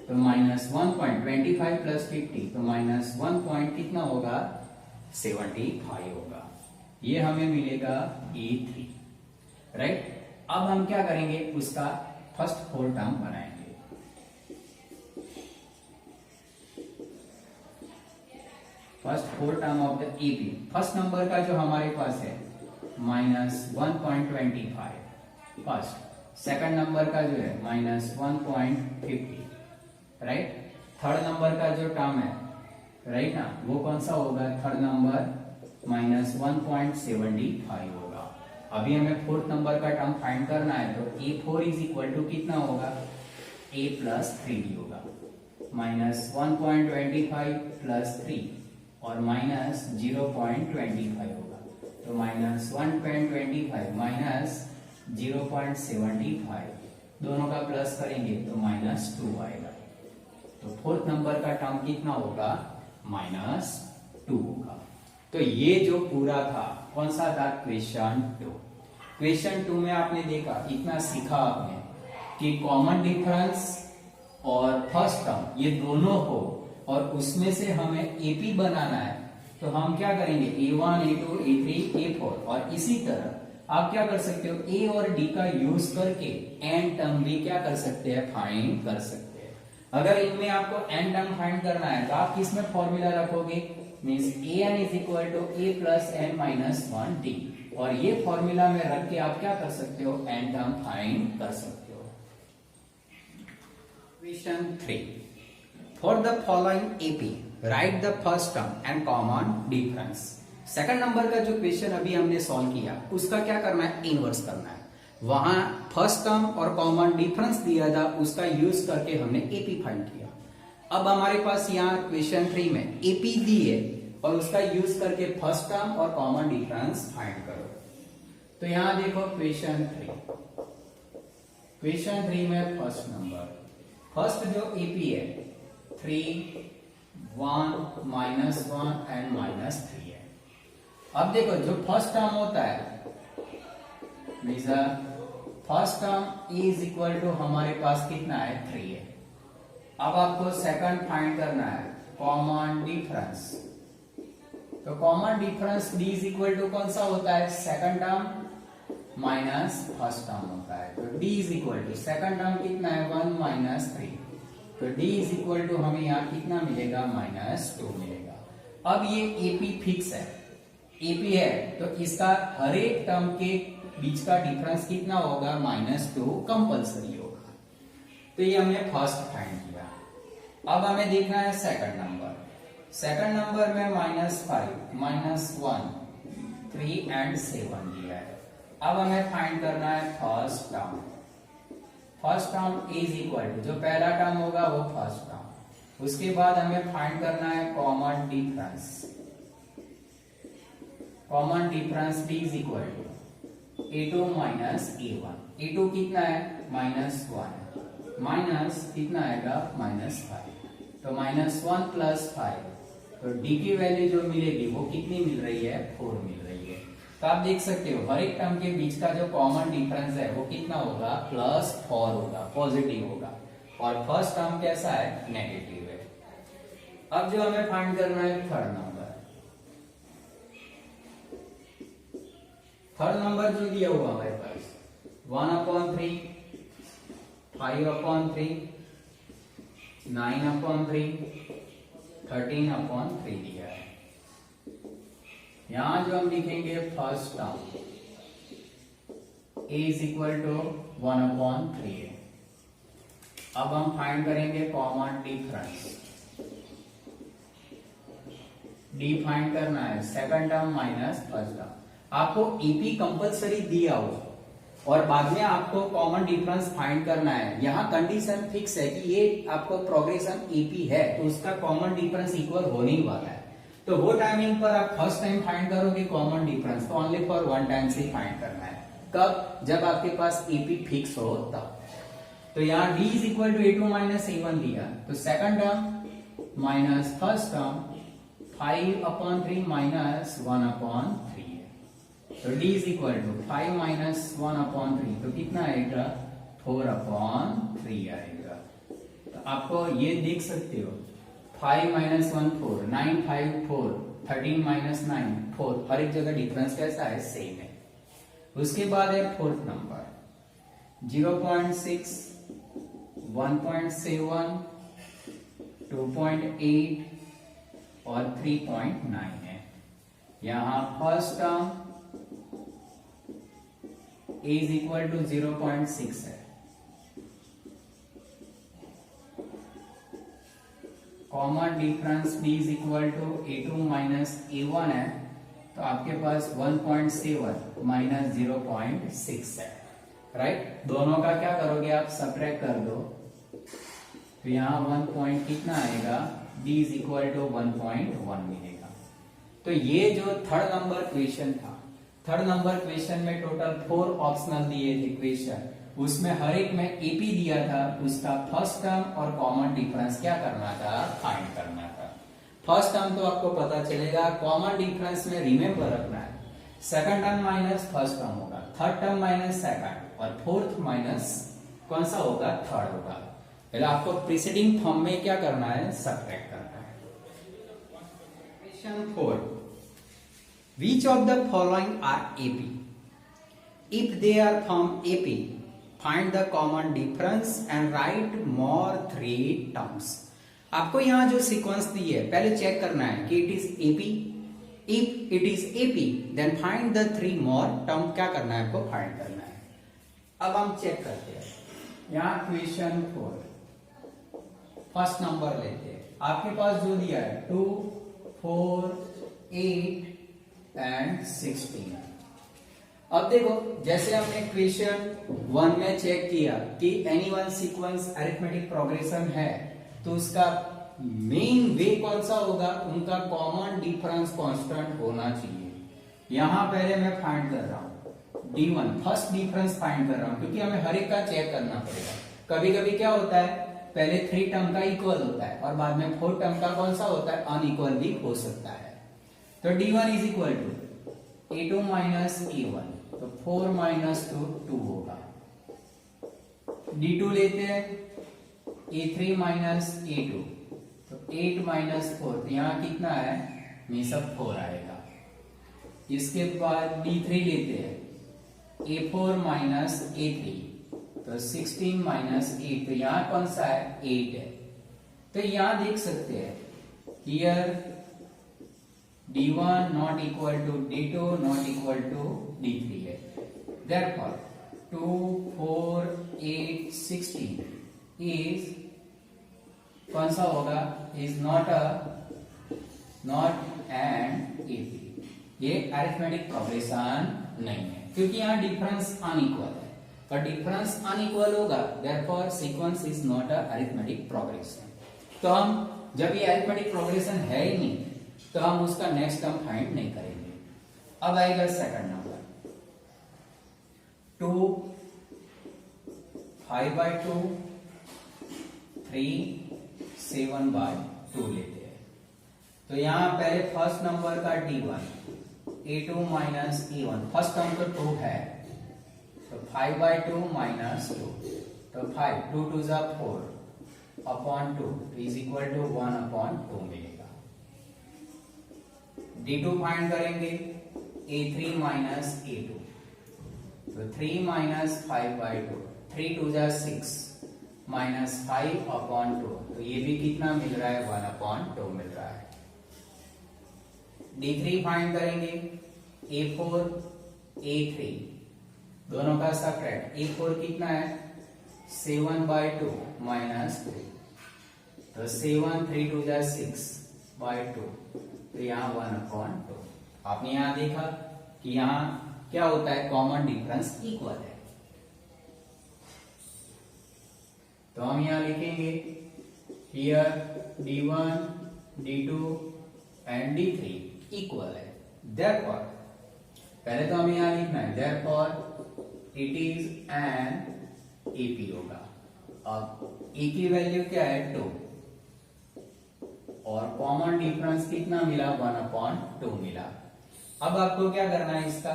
Speaker 1: तो -1.25 प्लस 50, तो -1 पॉइंट कितना होगा 75 होगा। ये हमें मिलेगा a3, राइट। अब हम क्या करेंगे, उसका फर्स्ट 4 टर्म बनाएंगे। First 4 term of the AP, first number का जो हमारे पास है -1.25 फर्स्ट, सेकंड नंबर का जो है -1.50, राइट। थर्ड नंबर का जो टर्म है, राइट ना, वो कौन सा होगा, थर्ड नंबर -1.75 होगा। अभी हमें फोर्थ नंबर का टर्म फाइंड करना है, तो a4 इज इक्वल टू कितना होगा a प्लस 3d होगा, -1.25 प्लस 3 और -0.25 होगा, तो -1.25 -0.75 दोनों का प्लस करेंगे तो -2 आएगा। तो फोर्थ नंबर का टर्म कितना होगा -2 होगा। तो ये जो पूरा था कौन सा था क्वेश्चन 2। क्वेश्चन 2 में आपने देखा, इतना सीखा आपने कि कॉमन डिफरेंस और फर्स्ट टर्म ये दोनों हो और उसमें से हमें एपी बनाना है, तो हम क्या करेंगे a1 a2 a3 a4, और इसी तरह आप क्या कर सकते हो a और d का यूज करके n टर्म भी क्या कर सकते हैं फाइंड कर सकते हैं। अगर इनमें आपको n टर्म फाइंड करना है तो आप किस में फॉर्मूला रखोगे, means an is equal to a plus n minus 1t, और ये फॉर्मूला में रख के आप क्या कर सकते हो, n टर्म फाइंड कर सकते हो। Question 3, for the following AP right the first term and common difference. Second number का जो क्वेश्चन अभी हमने सॉल्व किया उसका क्या करना है, इनवर्स करना है। वहां फर्स्ट टर्म और कॉमन डिफरेंस दिया था, उसका यूज करके हमने एपी फाइंड किया। अब हमारे पास यहाँ क्वेश्चन 3 में एपी दी है और उसका यूज करके फर्स्ट टर्म और कॉमन डिफरेंस फाइंड करो। तो यहाँ देखो क्वेश्चन 3 में फर्स्ट नंबर, फर्स्ट जो एपी है 3, 1, -1 एंड -3 है। अब देखो जो फर्स्ट टर्म होता है, first term is equal to हमारे पास कितना है, 3 है। अब आपको सेकंड फाइंड करना है, कॉमन डिफरेंस। तो common difference d is equal to कौन सा होता है, second term minus first term होता है। तो d is equal to second term कितना है, 1 - 3, तो d इज इक्वल टू हमें यहाँ कितना मिलेगा, -2 मिलेगा। अब ये एपी फिक्स है, एपी है तो इसका हर एक टर्म के बीच का डिफरेंस कितना होगा, -2 कंपल्सरी होगा। तो ये हमने फर्स्ट फाइंड किया। अब हमें देखना है सेकंड नंबर। सेकंड नंबर में -5, -1, 3 एंड 7 दिया है। अब हमें फाइंड करना है first term. First term is equal to जो पहला टर्म होगा वो फर्स्ट टर्म, उसके बाद हमें फाइंड करना है common difference. Common difference d is equal to a2 minus a1। a2 कितना है, -1, माइनस कितना आएगा, -5, तो -1 + 5, तो d की वैल्यू जो मिलेगी वो कितनी मिल रही है, 4 मिल रही है। तो आप देख सकते हो हर एक टर्म के बीच का जो कॉमन डिफरेंस है वो कितना होगा, +4 होगा, पॉजिटिव होगा, और फर्स्ट टर्म कैसा है, नेगेटिव है। अब जो हमें फाइंड करना है थर्ड नंबर। थर्ड नंबर जो दिया हुआ हमारे पास 1/3, 5/3, 9/3, 13/3 दिया है। यहां जो हम लिखेंगे first term a is equal to 1/3 है। अब हम फाइंड करेंगे कॉमन डिफरेंस। d फाइंड करना है, second term minus first term. आपको ईपी कंपलसरी दिया हो और बाद में आपको कॉमन डिफरेंस फाइंड करना है, यहाँ कंडीशन फिक्स है कि ये आपको प्रोग्रेशन ईपी है तो उसका कॉमन डिफरेंस इक्वल होने ही वाला है। तो वो टाइमिंग पर आप फर्स्ट टाइम फाइंड करोगे कॉमन डिफरेंस, तो ओनली फॉर वन टाइम से फाइंड करना है। कब, जब आपके पास ईपी फिक्स हो तब। तो यहाँ d is equal to a2 minus a1 दिया, तो second term minus first term 5/3 minus 1/3 है। तो d is equal to 5 minus 1/3, तो कितना आएगा, 4/3 आएगा। तो आपको ये देख सकते हो 5 माइनस 1 4, 9 5 4, 13 माइनस 9 4, हर एक जगह डिफरेंस कैसा है, सेम है। उसके बाद है फोर्थ नंबर 0.6, 1.7, 2.8 और 3.9 है। यहां first term a is equal to 0.6 है, common difference d is equal to a2 minus a1 है, तो आपके पास 1.7 माइनस 0.6 है, राइट। दोनों का क्या करोगे आप, सब्ट्रैक्ट कर दो, तो यहाँ 1 पॉइंट कितना आएगा, d इज इक्वल टू 1.1 मिलेगा। तो ये जो थर्ड नंबर क्वेश्चन था, थर्ड नंबर क्वेश्चन में टोटल 4 ऑप्शनल दिए थे क्वेश्चन, उसमें हर एक में एपी दिया था, उसका फर्स्ट टर्म और कॉमन डिफरेंस क्या करना था, फाइंड करना था। फर्स्ट टर्म तो आपको पता चलेगा, कॉमन डिफरेंस में रिमेंबर रखना है, second term minus first term होगा, थर्ड टर्म माइनस सेकंड, और फोर्थ माइनस कौन सा होगा, थर्ड होगा। पहले आपको प्रीसीडिंग फॉर्म में क्या करना है, सब्ट्रैक्ट करना है। Question 4, which of the following are AP? If they are from AP, find the common difference and right more 3 terms. आपको यहाँ जो सीक्वेंस दी है पहले चेक करना है कि it is AP. If it is AP then find the 3 more term. क्या करना है आपको? फाइंड करना है। अब हम चेक करते हैं। यहाँ क्वेश्चन 4 फर्स्ट नंबर लेते हैं। आपके पास जो दिया है 2, 4, 8 एंड 16। अब देखो जैसे हमने क्वेश्चन 1 में चेक किया कि any one sequence arithmetic progression है तो उसका मेन वे कौन सा होगा? उनका कॉमन डिफरेंस कांस्टेंट होना चाहिए। यहां पहले मैं फाइंड कर रहा हूं D1 फर्स्ट डिफरेंस फाइंड कर रहा हूं क्योंकि हमें हर एक का चेक करना पड़ेगा। कभी कभी क्या होता है पहले 3 टर्म का इक्वल होता है और बाद में 4 टर्म का कौन सा होता है? अनइक्वल भी हो सकता है। तो D1 is equal to A2 minus A1, तो 4 माइनस 2 होगा। D2 लेते हैं A3 माइनस A2, तो 8 माइनस 4, तो यहां कितना है? में सब 4 आएगा। इसके बाद D3 लेते हैं A4 माइनस A3, तो 16 माइनस 8, तो यहां कौन सा है? 8 है। तो यहां देख सकते हैं here D1 not equal to D2 not equal to D3 है। Therefore 2, 4, 8, 16 इज कौन सा होगा? Is not and AP. ये अरिथमेटिक प्रोग्रेशन नहीं है क्योंकि यहाँ डिफरेंस अनइक्वल है। और डिफरेंस अनइक्वल होगा therefore sequence is not a arithmetic progression. तो हम जब ये अरिथमेटिक प्रोग्रेशन है ही नहीं तो हम उसका नेक्स्ट टर्म फाइंड नहीं करेंगे। अब आएगा सेकंड नंबर 2, 5/2, 3, 7/2 लेते हैं। तो यहां पहले फर्स्ट नंबर का D1 A2 minus A1, first term तो 2 है, तो 5/2 माइनस 2, तो 5, 2 2 जा 4 अपॉन 2 इज इक्वल टू 1/2 मिलेगा। D2 फाइंड करेंगे A3 माइनस A2, तो 3 माइनस 5/2, 3 2 जा 6 माइनस 5/2, तो ये भी कितना मिल रहा है? 1/2 मिल रहा है। D3 फाइंड करेंगे A4 A3, दोनों का सब्ट्रैक्ट। A4 कितना है? 7/2 माइनस 3, तो 7 3 2 जा 6/2, तो यहाँ 1/2। आपने यहाँ देखा कि यहाँ क्या होता है? कॉमन डिफरेंस इक्वल है। तो हम यहाँ लिखेंगे here D1 D2 and D3 equal है। Therefore पहले तो हमें यहाँ लिखना है Therefore it is an AP होगा। अब A की वैल्यू क्या है? 2 और कॉमन डिफरेंस कितना मिला? 1/2 मिला। अब आपको क्या करना है? इसका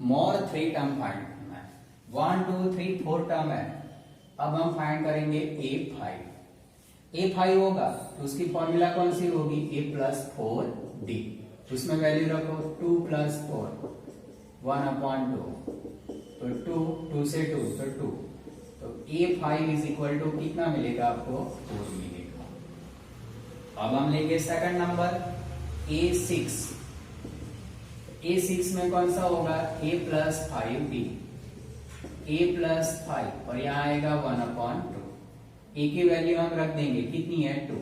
Speaker 1: मोर 3 टर्म फाइंड करना है। 1 2 3 4 टर्म है। अब हम फाइंड करेंगे A5 होगा तो उसकी फॉर्मूला कौन सी होगी? A+4D, उसमें वैल्यू रखो 2 + 4 1/2, तो 2 से 2 तो 2, तो A5 इज इक्वल टू कितना मिलेगा आपको? 4 मिलेगा। अब हम लेंगे सेकंड नंबर A6। A6 में कौन सा होगा? A+5D, A+5 और यहाँ आएगा 1/2। A की वैल्यू हम रख देंगे कितनी है? 2,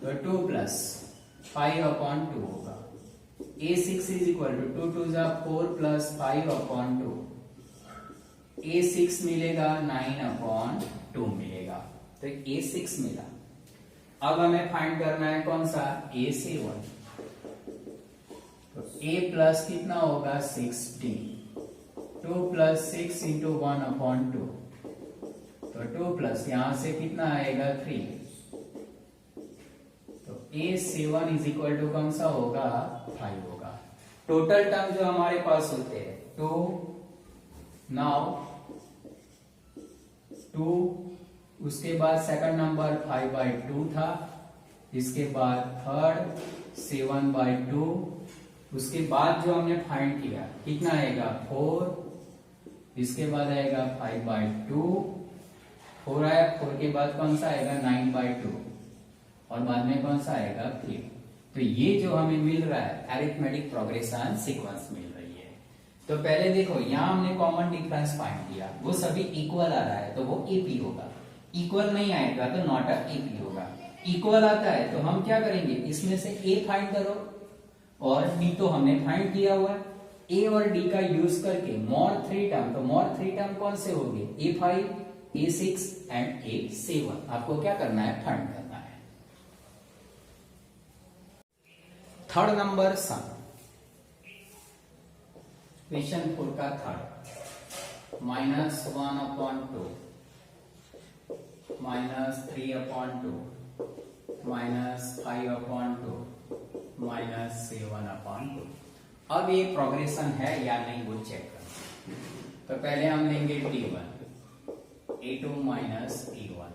Speaker 1: तो 2 + 5/2 होगा। A6 इज इक्वल टू 2 2 जा 4 + 5/2, A6 मिलेगा 9/2 मिलेगा। तो A6 मिला। अब हमें फाइंड करना है कौन सा? A7। तो A प्लस कितना होगा? 6D, 2 + 6 × 1/2, तो 2 प्लस यहां से कितना आएगा? 3, तो A7 इज इक्वल टू कौन सा होगा? 5 होगा। टोटल टर्म जो हमारे पास होते हैं 2, नाउ 2, उसके बाद सेकंड नंबर 5/2 था, इसके बाद थर्ड 7/2, उसके बाद जो हमने फाइंड किया कितना आएगा? 4, इसके बाद आएगा 5/2, 4 आया, 4 के बाद कौन सा आएगा 9/2 और बाद में कौन सा आएगा 3। तो ये जो हमें मिल रहा है अरिथमेटिक प्रोग्रेशन सीक्वेंस मिल रही है। तो पहले देखो यहाँ हमने कॉमन डिफरेंस फाइंड किया, वो सभी इक्वल आ रहा है तो वो एपी होगा, इक्वल नहीं आएगा तो नॉट अ एपी होगा। इक्वल आता है तो हम क्या करेंगे, इसमें से ए फाइंड करो और डी तो हमने फाइंड किया हुआ है। ए और डी का यूज करके मोर 3 टर्म, तो मोर 3 टर्म कौन से होंगे, A5, A6 एंड A7। आपको क्या करना है, फाइंड करना है। थर्ड नंबर सम, क्वेश्चन 4 का थर्ड, -1/2, -3/2, -5/2, -7/2। अब ये प्रोग्रेशन है या नहीं वो चेक करना। तो पहले हम लेंगे D1, A2 minus A1,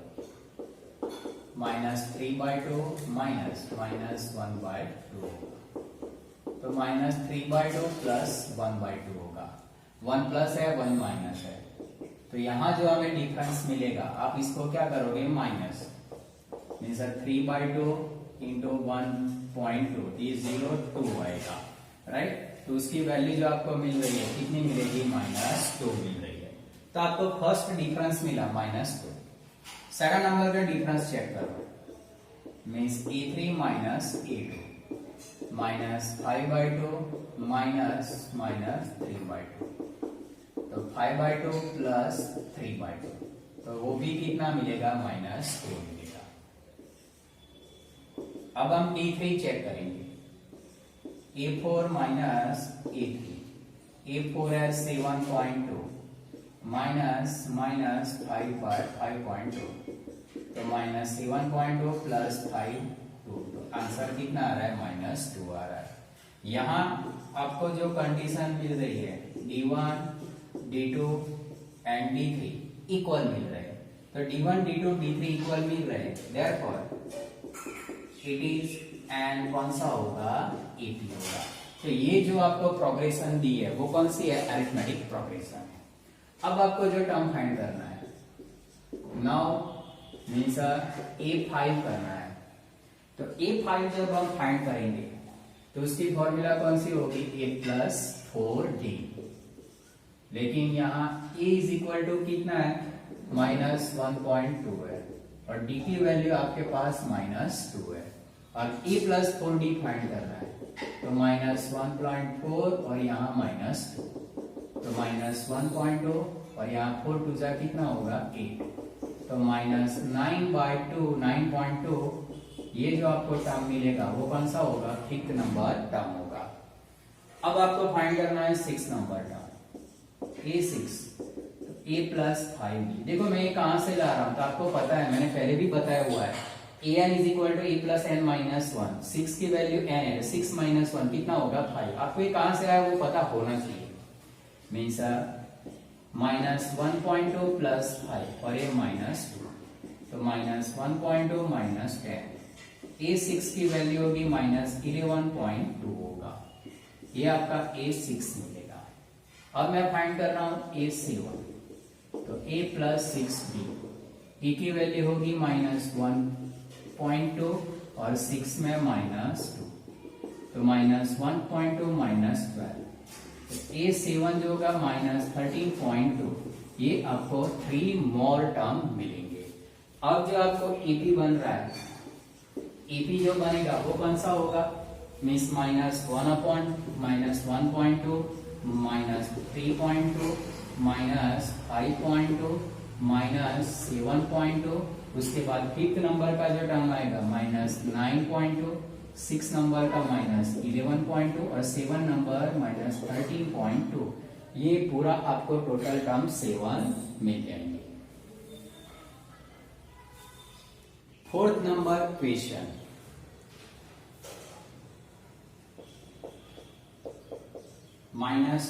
Speaker 1: -3/2 -1/2। तो -3/2 प्लस 1/2 होगा, 1 प्लस है 1 माइनस है। तो यहां जो हमें डिफरेंस मिलेगा, आप इसको क्या करोगे माइनस, मीन्स 3/2 इंटू 1.2, 0 2 आएगा, राइट। तो उसकी वैल्यू जो आपको मिल रही है कितनी मिलेगी, -2 मिल रही है। तो आपको फर्स्ट डिफरेंस मिला -2। सेकंड नंबर का डिफरेंस चेक करो, मीन्स A3 माइनस A2, -5/2 -3/2। तो 5/2 प्लस 3/2, तो वो भी कितना मिलेगा, -2 मिलेगा। अब हम D3 चेक करेंगे, A4 माइनस A3, A4 है 7.2 माइनस 5/2, तो -7.2 प्लस 5/2, तो आंसर कितना आ रहा है, -2 आ रहा है। यहाँ आपको जो कंडीशन मिल रही है D1, D2 and D3 equal मिल रहे हैं, तो D1, D2, D3 इक्वल मिल रहे हैं, देयरफॉर इट इज एंड कौन सा होगा, एपी होगा। तो ये जो आपको प्रोग्रेशन दी है वो कौन सी है, अरिथमेटिक प्रोग्रेशन है। अब आपको जो टर्म फाइंड करना है, नाउ मीन्स A5 करना है। तो A5 जब हम फाइंड करेंगे तो उसकी फॉर्मूला कौन सी होगी, A प्लस 4D। लेकिन यहाँ A इज इक्वल टू कितना है, -1.2 है और D की वैल्यू आपके पास -2 है और A प्लस 4D फाइंड करना है, तो -1.4 और यहाँ -2, तो -1.2 और यहाँ 4 2 जा कितना होगा 8, तो -9/2, 9.2। ये जो आपको टर्म मिलेगा वो कौन सा होगा, फिफ्थ नंबर टर्म होगा। अब आपको फाइंड करना है 6 number term, A6, A plus 5D। देखो मैं ये कहां से ला रहा हूं, तो आपको पता है, मैंने पहले भी बताया हुआ है, an is equal to a plus n minus 1। 6 की वैल्यू n है, 6 माइनस 1 कितना होगा 5। आपको ये कहां से आया वो पता होना चाहिए, मीन्स -1.2 प्लस 5 और ये -2, तो -1.2 माइनस 10। A6 की वैल्यू होगी -11.2 होगा, ये आपका A6 मिलेगा। अब मैं फाइंड कर रहा हूं A7, तो A प्लस 6D, D की वैल्यू होगी -1.2 और 6 में -2, तो -1.2 -12, तो A7 जो होगा -13.2। ये आपको 3 मोर टर्म मिलेंगे। अब जो आपको AP बन रहा है, AP जो बनेगा वो कौन सा होगा, मीन्स -1/-1.2 -3.2 -5.2 -7.2। उसके बाद फिफ्थ नंबर का जो टर्म आएगा -9.2, 6 नंबर का -11.2 और 7 नंबर -13.2। ये पूरा आपको टोटल टर्म 7 मिल जाएंगे। फोर्थ नंबर क्वेश्चन, -10,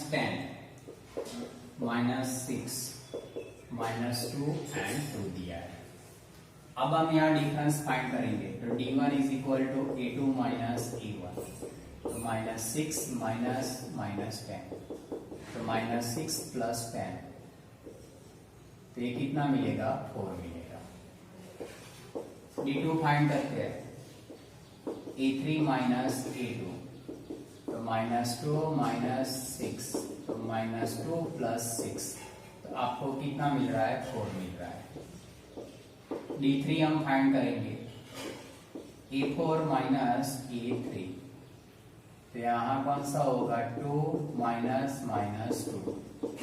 Speaker 1: -6, -2 एंड 2 दिया है। अब हम यहाँ डिफरेंस फाइंड करेंगे, तो D1 is equal to A2 minus A1, तो -6 -10, तो -6 प्लस 10, तो ये कितना मिलेगा 4 मिलेगा। D2 फाइंड करते हैं, A3 माइनस A2 तो -2 -6 तो -2 + 6 तो आपको कितना मिल रहा है 4 मिल रहा है। D3 हम फाइंड करेंगे, A4 माइनस A3 तो यहाँ कौन सा होगा 2 -2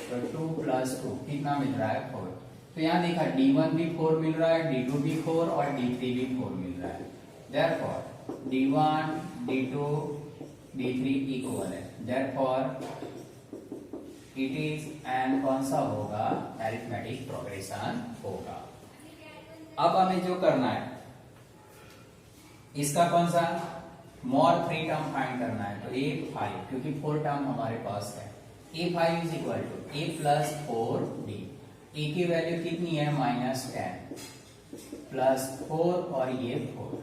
Speaker 1: तो 2 + 2 कितना मिल रहा है 4। तो यहाँ देखा D1 भी 4 मिल रहा है, D2 भी 4 और D3 भी 4 मिल रहा है। Therefore D1 D2 D3 equal है, therefore it is and कौन सा होगा अरिथमेटिक प्रोग्रेशन होगा। अब हमें जो करना है इसका कौन सा मोर 3 टर्म फाइंड करना है, तो A5 क्योंकि 4 टर्म हमारे पास है। A5 is equal to A + 4D। A की वैल्यू कितनी है -10 प्लस 4 और ये 4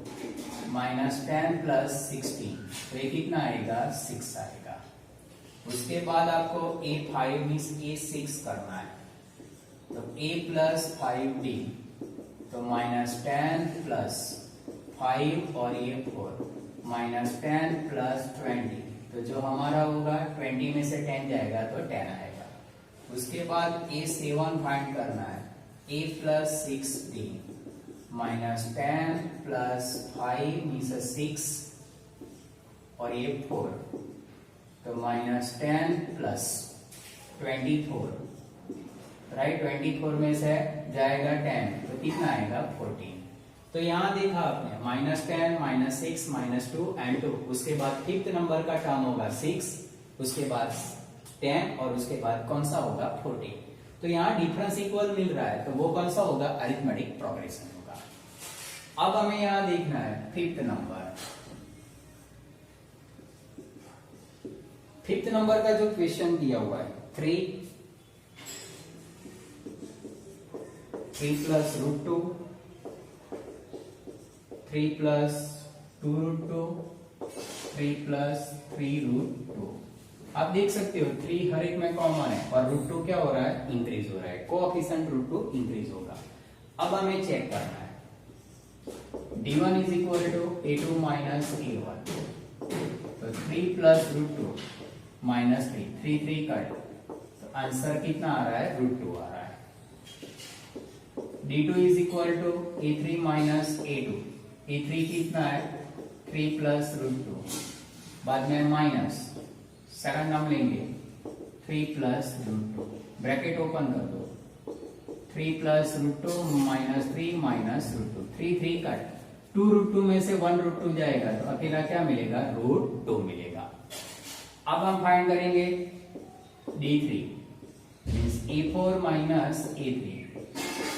Speaker 1: -10 + 16 तो ये कितना आएगा 6 आएगा। उसके बाद आपको A5 मींस A6 करना है, तो A + 5D तो -10 + 5 और ये 4 -10 + 20 तो जो हमारा होगा 20 में से 10 जाएगा तो 10 आएगा। उसके बाद A7 फाइंड करना है, A + 6D -10 + 5 मींस 6 और ये 4 तो -10 + 24 राइट। 24 में से जाएगा 10 तो कितना आएगा 14। तो यहाँ देखा आपने -10 -6 -2 and 2 उसके बाद 5th नंबर का टर्म होगा 6 उसके बाद 10 और उसके बाद कौन सा होगा 14। तो यहाँ डिफरेंस इक्वल मिल रहा है तो वो कौन सा होगा अरिथमेटिक प्रोग्रेशन होगा। अब हमें यहाँ देखना है 5th नंबर। 5th नंबर का जो क्वेश्चन दिया हुआ है 3 + √2 3 + 2√2 3 + 3√2। आप देख सकते हो 3 हर एक में कॉमन है और √2 क्या हो रहा है इंक्रीज हो रहा है, कोएफिशिएंट √2 इंक्रीज होगा। अब हमें चेक करना है D1 = A2 - A1 तो 3 + √2 -3 3 कट तो आंसर कितना आ रहा है √2 आ रहा है। D2 = A3 - A2 A3 कितना है 3 + √2 बाद में माइनस सेकंड हम लेंगे 3 + √2 ब्रैकेट ओपन कर दो 3 + √2 -3 -√2 3 कट 2√2 में से 1√2 जाएगा तो अकेला क्या मिलेगा √2 मिलेगा। अब हम फाइंड करेंगे D3 means A4 - A3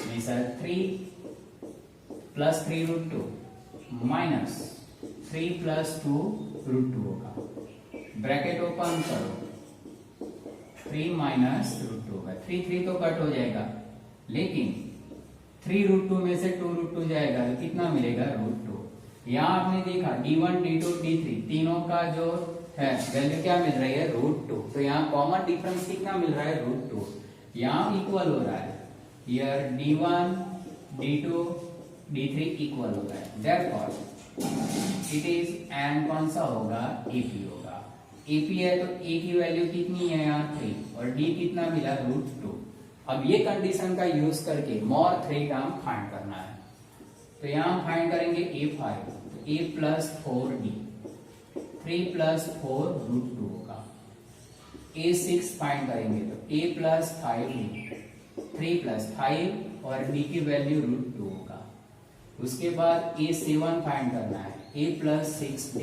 Speaker 1: means 3 + 3√2 -3 + 2√2 होगा। ब्रैकेट ओपन करो 3 -√2 होगा 3 तो कट हो जाएगा लेकिन 3√2 में से 2√2 जाएगा तो कितना मिलेगा √2। यहाँ आपने देखा D1 D2 D3 तीनों का जो है वैल्यू क्या मिल रही है √2 तो यहाँ कॉमन डिफरेंस कितना मिल रहा है √2 यहाँ इक्वल हो रहा है। Here D1 D2 D3 equal हो रहा है, therefore इट इज एंड कौन सा होगा AP होगा। AP है तो A की वैल्यू कितनी है यहाँ 3 और D कितना मिला √2। अब ये कंडीशन का यूज करके मोर 3 टर्म फाइंड करना है तो यहाँ फाइंड करेंगे A5 तो A + 4D 3 + 4 √2 होगा। A6 फाइंड करेंगे तो A + 5D 3 + 5 और D की वैल्यू √2 होगा। उसके बाद A7 फाइंड करना है A + 6D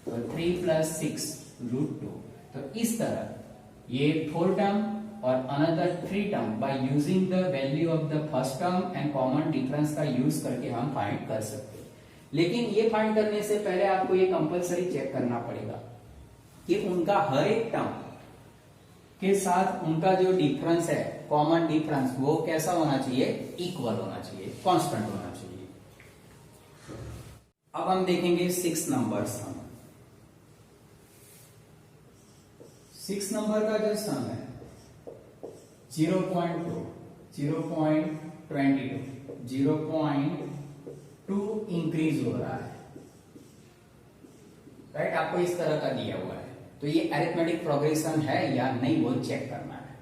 Speaker 1: तो 3 + 6 √2। तो इस तरह ये 4 टर्म और another 3 term by using the value of the first term and common difference का यूज करके हम फाइंड कर सकते हैं। लेकिन ये फाइंड करने से पहले आपको ये कंपलसरी चेक करना पड़ेगा कि उनका हर एक टर्म के साथ उनका जो डिफरेंस है कॉमन डिफरेंस वो कैसा होना चाहिए इक्वल होना चाहिए, कांस्टेंट होना चाहिए। अब हम देखेंगे 6 नंबर सम। 6 नंबर का जो सम है 0.2 0.2 इंक्रीज हो रहा है, राइट। आपको इस तरह का दिया हुआ है, तो ये अरिथमेटिक प्रोग्रेशन है या नहीं वो चेक करना है।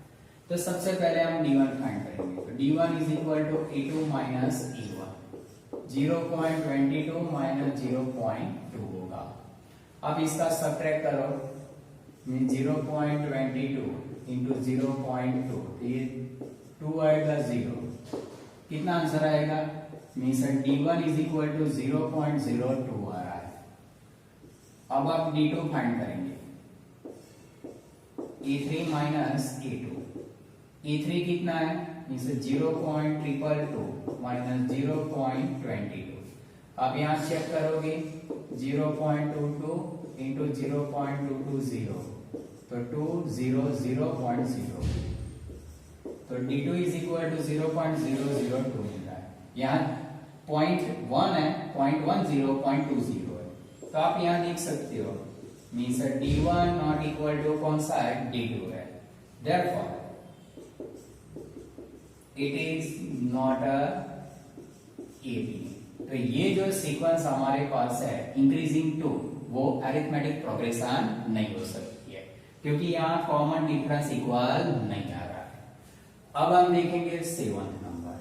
Speaker 1: तो सबसे पहले हम d1 फाइंड करेंगे। तो d1 is equal to a2 minus a1, 0.22 minus 0.2 होगा। अब इसका सब्ट्रैक्ट करो, 0.22 इंटू 0.2, ये 2 आएगा 0, कितना आंसर आएगा? Means d1 is equal to 0.02 आ रहा है। अब आप d2 फाइंड करेंगे, a3 माइनस a2, a3 कितना है? Means 0.222 minus 0.22। आप यहाँ चेक करोगे, 0.22 इंटू 0.220, तो 200.0, तो d2 इज इक्वल टू 0.002 मिल रहा है। यहाँ 0.1 है, 0.10, 0.20 है, तो आप यहाँ देख सकते हो, means d1 not equal to कौन सा है? d2 है। Therefore it is not a AP। तो ये जो सीक्वेंस हमारे पास है इंक्रीजिंग टू, वो अरिथमेटिक प्रोग्रेशन नहीं हो सकती है, क्योंकि यहाँ कॉमन डिफरेंस इक्वल नहीं आ रहा है। अब हम देखेंगे सेवंथ नंबर।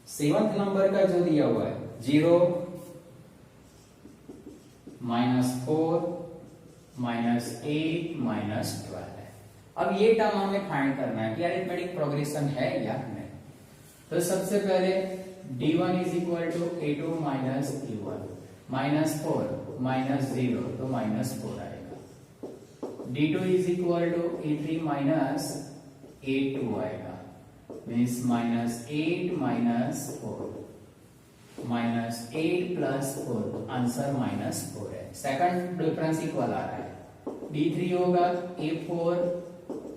Speaker 1: सेवंथ नंबर का जो दिया हुआ है 0 -4 -8 -12 है। अब ये टर्म हमें फाइंड करना है कि अरिथमेटिक प्रोग्रेशन है या नहीं। तो सबसे पहले d1 is equal to a2 minus a1, -4 -0 तो -4 आएगा। d2 is equal to a3 minus a2 आएगा, मीन्स -8 -4, -8 प्लस 4, आंसर -4 है। सेकंड डिफरेंस इक्वल आ रहा है। d3 होगा a4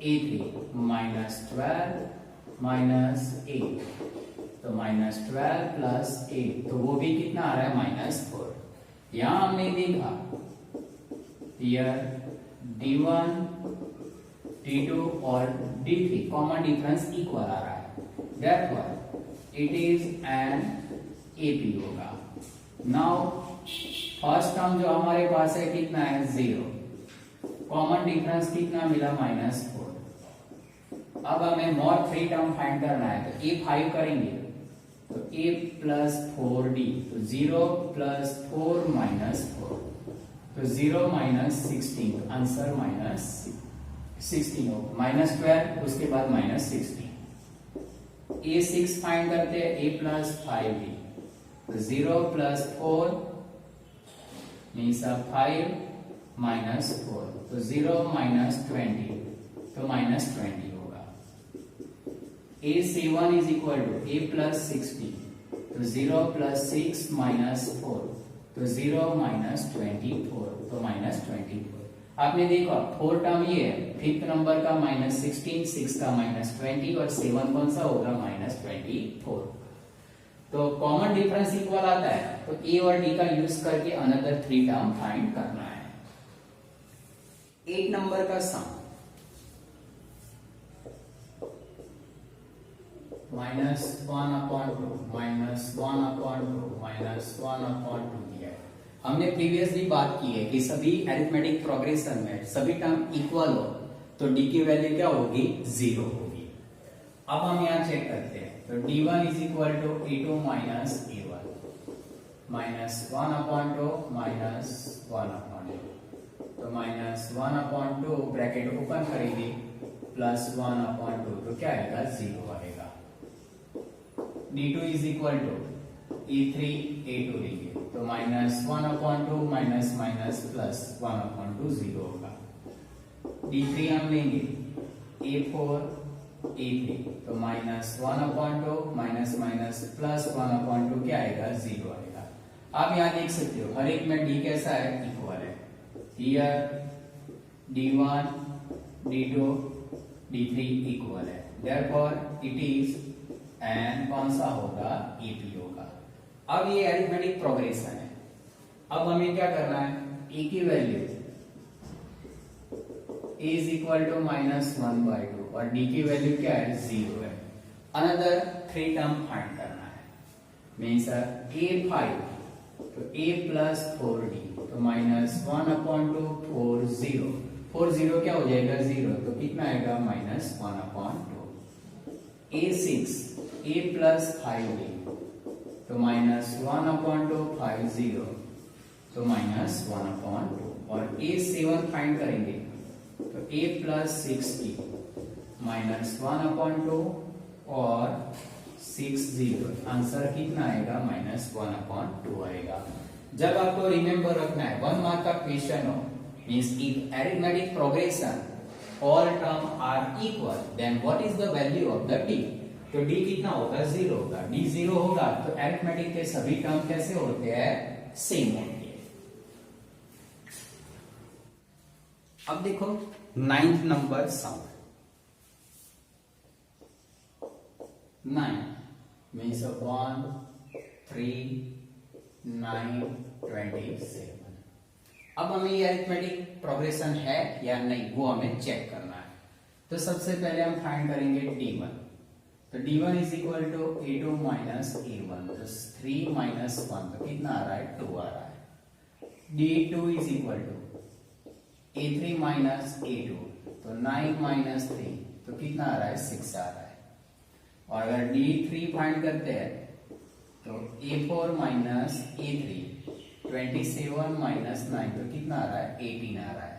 Speaker 1: a3 -12 -8, तो -12 प्लस 8, तो वो भी कितना आ रहा है? -4। यहां हमने देखा हियर d1 d2 और d3 कॉमन डिफरेंस इक्वल आ रहा है, therefore it is an AP होगा। नाउ फर्स्ट टर्म जो हमारे पास है कितना है? 0, कॉमन डिफरेंस कितना मिला? -4। अब हमें मोर 3 टर्म फाइंड करना है, तो a5 करेंगे, तो a प्लस 4d, तो 0 प्लस 4 माइनस 4, तो 0 माइनस 16, आंसर -16 होगा, -12 उसके बाद -16। a6 फाइंड करते हैं, a प्लस 5d, तो 0 प्लस 4 मीन्स 5 माइनस 4, तो 0 माइनस 20, तो -20 होगा। a7 is equal to a plus 16, तो 0 प्लस 6 माइनस 4, तो 0 माइनस 24, तो -24। आपने देखा 4 टर्म ये है, 5th नंबर का -16, 6 का -20 और 7 कौन सा होगा? -24। तो कॉमन डिफरेंस इक्वल आता है, तो ए और डी का यूज करके अनदर 3 टर्म फाइंड करना है। 8 नंबर का सम, -1/2 -1/2 दिया है। हमने प्रीवियसली बात की है कि सभी अरिथमेटिक प्रोग्रेशन में सभी टर्म इक्वल हो तो डी की वैल्यू क्या होगी? 0 होगी। अब हम यहाँ चेक करते हैं, तो d1 is equal to a2 minus a1, -1/2 -1/2, तो -1/2 ब्रैकेट ओपन करेंगे, प्लस 1/2, तो क्या आएगा? 0 आएगा। d2 is equal to a3 a2 लेंगे, तो -1/2 माइनस प्लस 1/2 0 होगा। d3 हम लेंगे a4 a3, तो -1/2 माइनस प्लस 1/2 क्या आएगा? 0 आएगा। आप यहाँ देख सकते हो हर एक में d कैसा है? इक्वल है। Here d1 d2 d3 equal है, therefore it is एन कौन सा होगा? AP होगा। अब ये अरिथमेटिक प्रोग्रेशन है। अब हमें क्या करना है? a की value a is equal to -1/2, और डी की वैल्यू क्या है 0 है। अनदर 3 टर्म फाइंड करना है, मीन्स a5 तो a प्लस 4d तो माइनस 1/2 4 0 4 0 क्या हो जाएगा 0 तो कितना आएगा minus 1/2। a6 a plus 5d तो माइनस 1/2 5 0 तो माइनस 1/2 और a7 फाइंड करेंगे तो a प्लस 6d माइनस 1/2 और 6 0 आंसर कितना आएगा माइनस 1/2 आएगा। जब आपको रिमेंबर रखना है 1 मार्क का क्वेश्चन हो, means if arithmetic progression all term are equal then what is the value of the d, तो d कितना होगा 0 होगा। d 0 होगा तो अरिथमेटिक के सभी टर्म कैसे होते हैं सेम होते हैं। अब देखो 9th नंबर सम 9 मीन्स 1 3 9 27। अब हमें ये अरिथमेटिक प्रोग्रेशन है या नहीं वो हमें चेक करना है। तो सबसे पहले हम फाइंड करेंगे d1, तो d1 is equal to a2 minus a1 तो 3 माइनस 1 तो कितना आ रहा है 2 आ रहा है। d2 is equal to a3 minus a2 तो 9 माइनस 3 तो कितना आ रहा है 6 आ रहा है। और अगर d3 फाइंड करते हैं तो a4 माइनस a3 27 माइनस 9 तो कितना आ रहा है 18 आ रहा है।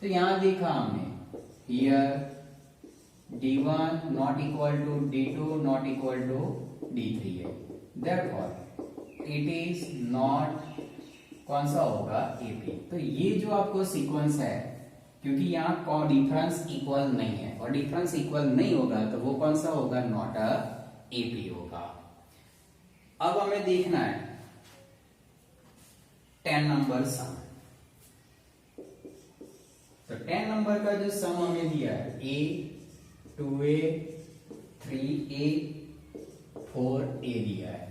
Speaker 1: तो यहां देखा हमने here d1 not equal to d2 not equal to d3 है, देयरफॉर इट इज नॉट कौन सा होगा AP। तो ये जो आपको सीक्वेंस है, क्योंकि यहाँ डिफरेंस इक्वल नहीं है और डिफरेंस इक्वल नहीं होगा तो वो कौन सा होगा नॉट अ AP होगा। अब हमें देखना है 10 नंबर सम, तो 10 नंबर का जो सम हमें दिया है a 2a 3a 4a दिया है।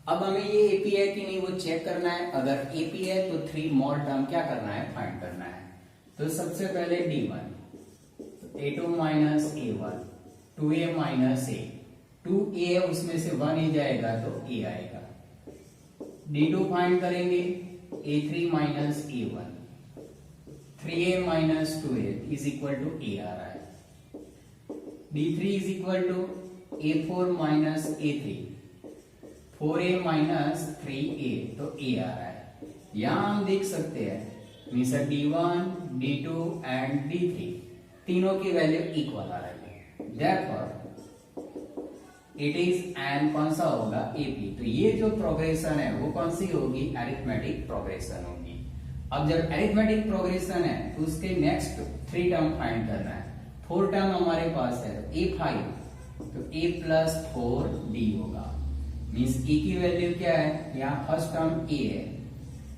Speaker 1: अब हमें ये AP है कि नहीं वो चेक करना है। अगर AP है तो 3 मोर टर्म क्या करना है फाइंड करना है। तो सबसे पहले d1 a2 minus a1 2a minus a 2a है उसमें से 1 ही जाएगा तो a आएगा। d2 फाइंड करेंगे a3 minus a1 3a minus 2a is equal to a आ रहा है। d3 is equal to a4 minus a3 4a minus 3a तो a आ रहा है। यहां हम देख सकते हैं means d1 d2 and d3 तीनों की वैल्यू इक्वल आ रही है, देयरफॉर इट इज एन कौन सा होगा AP। तो ये जो प्रोग्रेशन है वो कौन सी होगी अरिथमेटिक प्रोग्रेशन होगी। अब जब अरिथमेटिक प्रोग्रेशन है तो उसके नेक्स्ट 3 टर्म फाइंड करना है। 4 टर्म हमारे पास है तो a5 तो a प्लस 4d होगा, मीन्स e की वैल्यू क्या है यहाँ फर्स्ट टर्म a है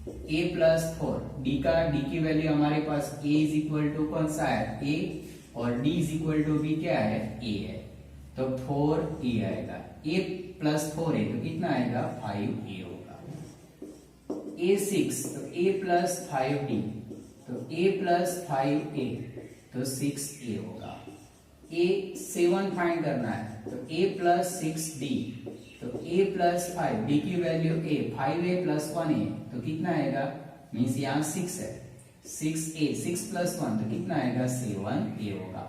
Speaker 1: a प्लस 4 d की वैल्यू हमारे पास a इज इक्वल टू कौन सा है a और d इज इक्वल टू भी क्या है a है तो 4a आएगा। a प्लस 4 है तो कितना आएगा 5a होगा। a6 तो a प्लस 5d तो a प्लस 5a तो 6a होगा। a7 फाइंड करना है तो a प्लस 6d तो a प्लस 5 d की value a 5a plus 1a तो कितना आएगा मीन्स यहाँ 6 है 6a 6 प्लस 1 तो कितना आएगा 7a होगा।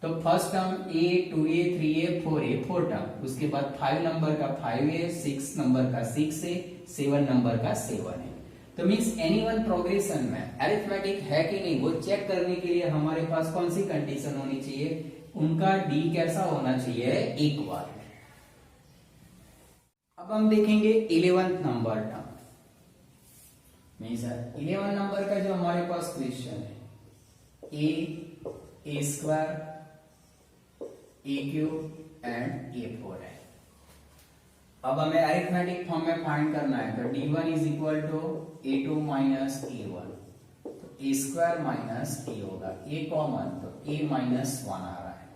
Speaker 1: तो first term a 2a 3a 4a 4 term, उसके बाद 5 नंबर का 5a 6 नंबर का 6a 7 नंबर का 7 है। तो मीन्स एनी वन प्रोग्रेशन में अरिथमेटिक है कि नहीं वो चेक करने के लिए हमारे पास कौन सी कंडीशन होनी चाहिए, उनका d कैसा होना चाहिए इक्वल। अब हम देखेंगे 11th number term means 11 number का जो हमारे पास क्वेश्चन है a square a cube and a4 है। अब हमें अरिथमेटिक फॉर्म में फाइंड करना है तो d1 is equal to a2 minus a1 तो a स्क्वायर माइनस a होगा, a कॉमन तो a माइनस 1 आ रहा है।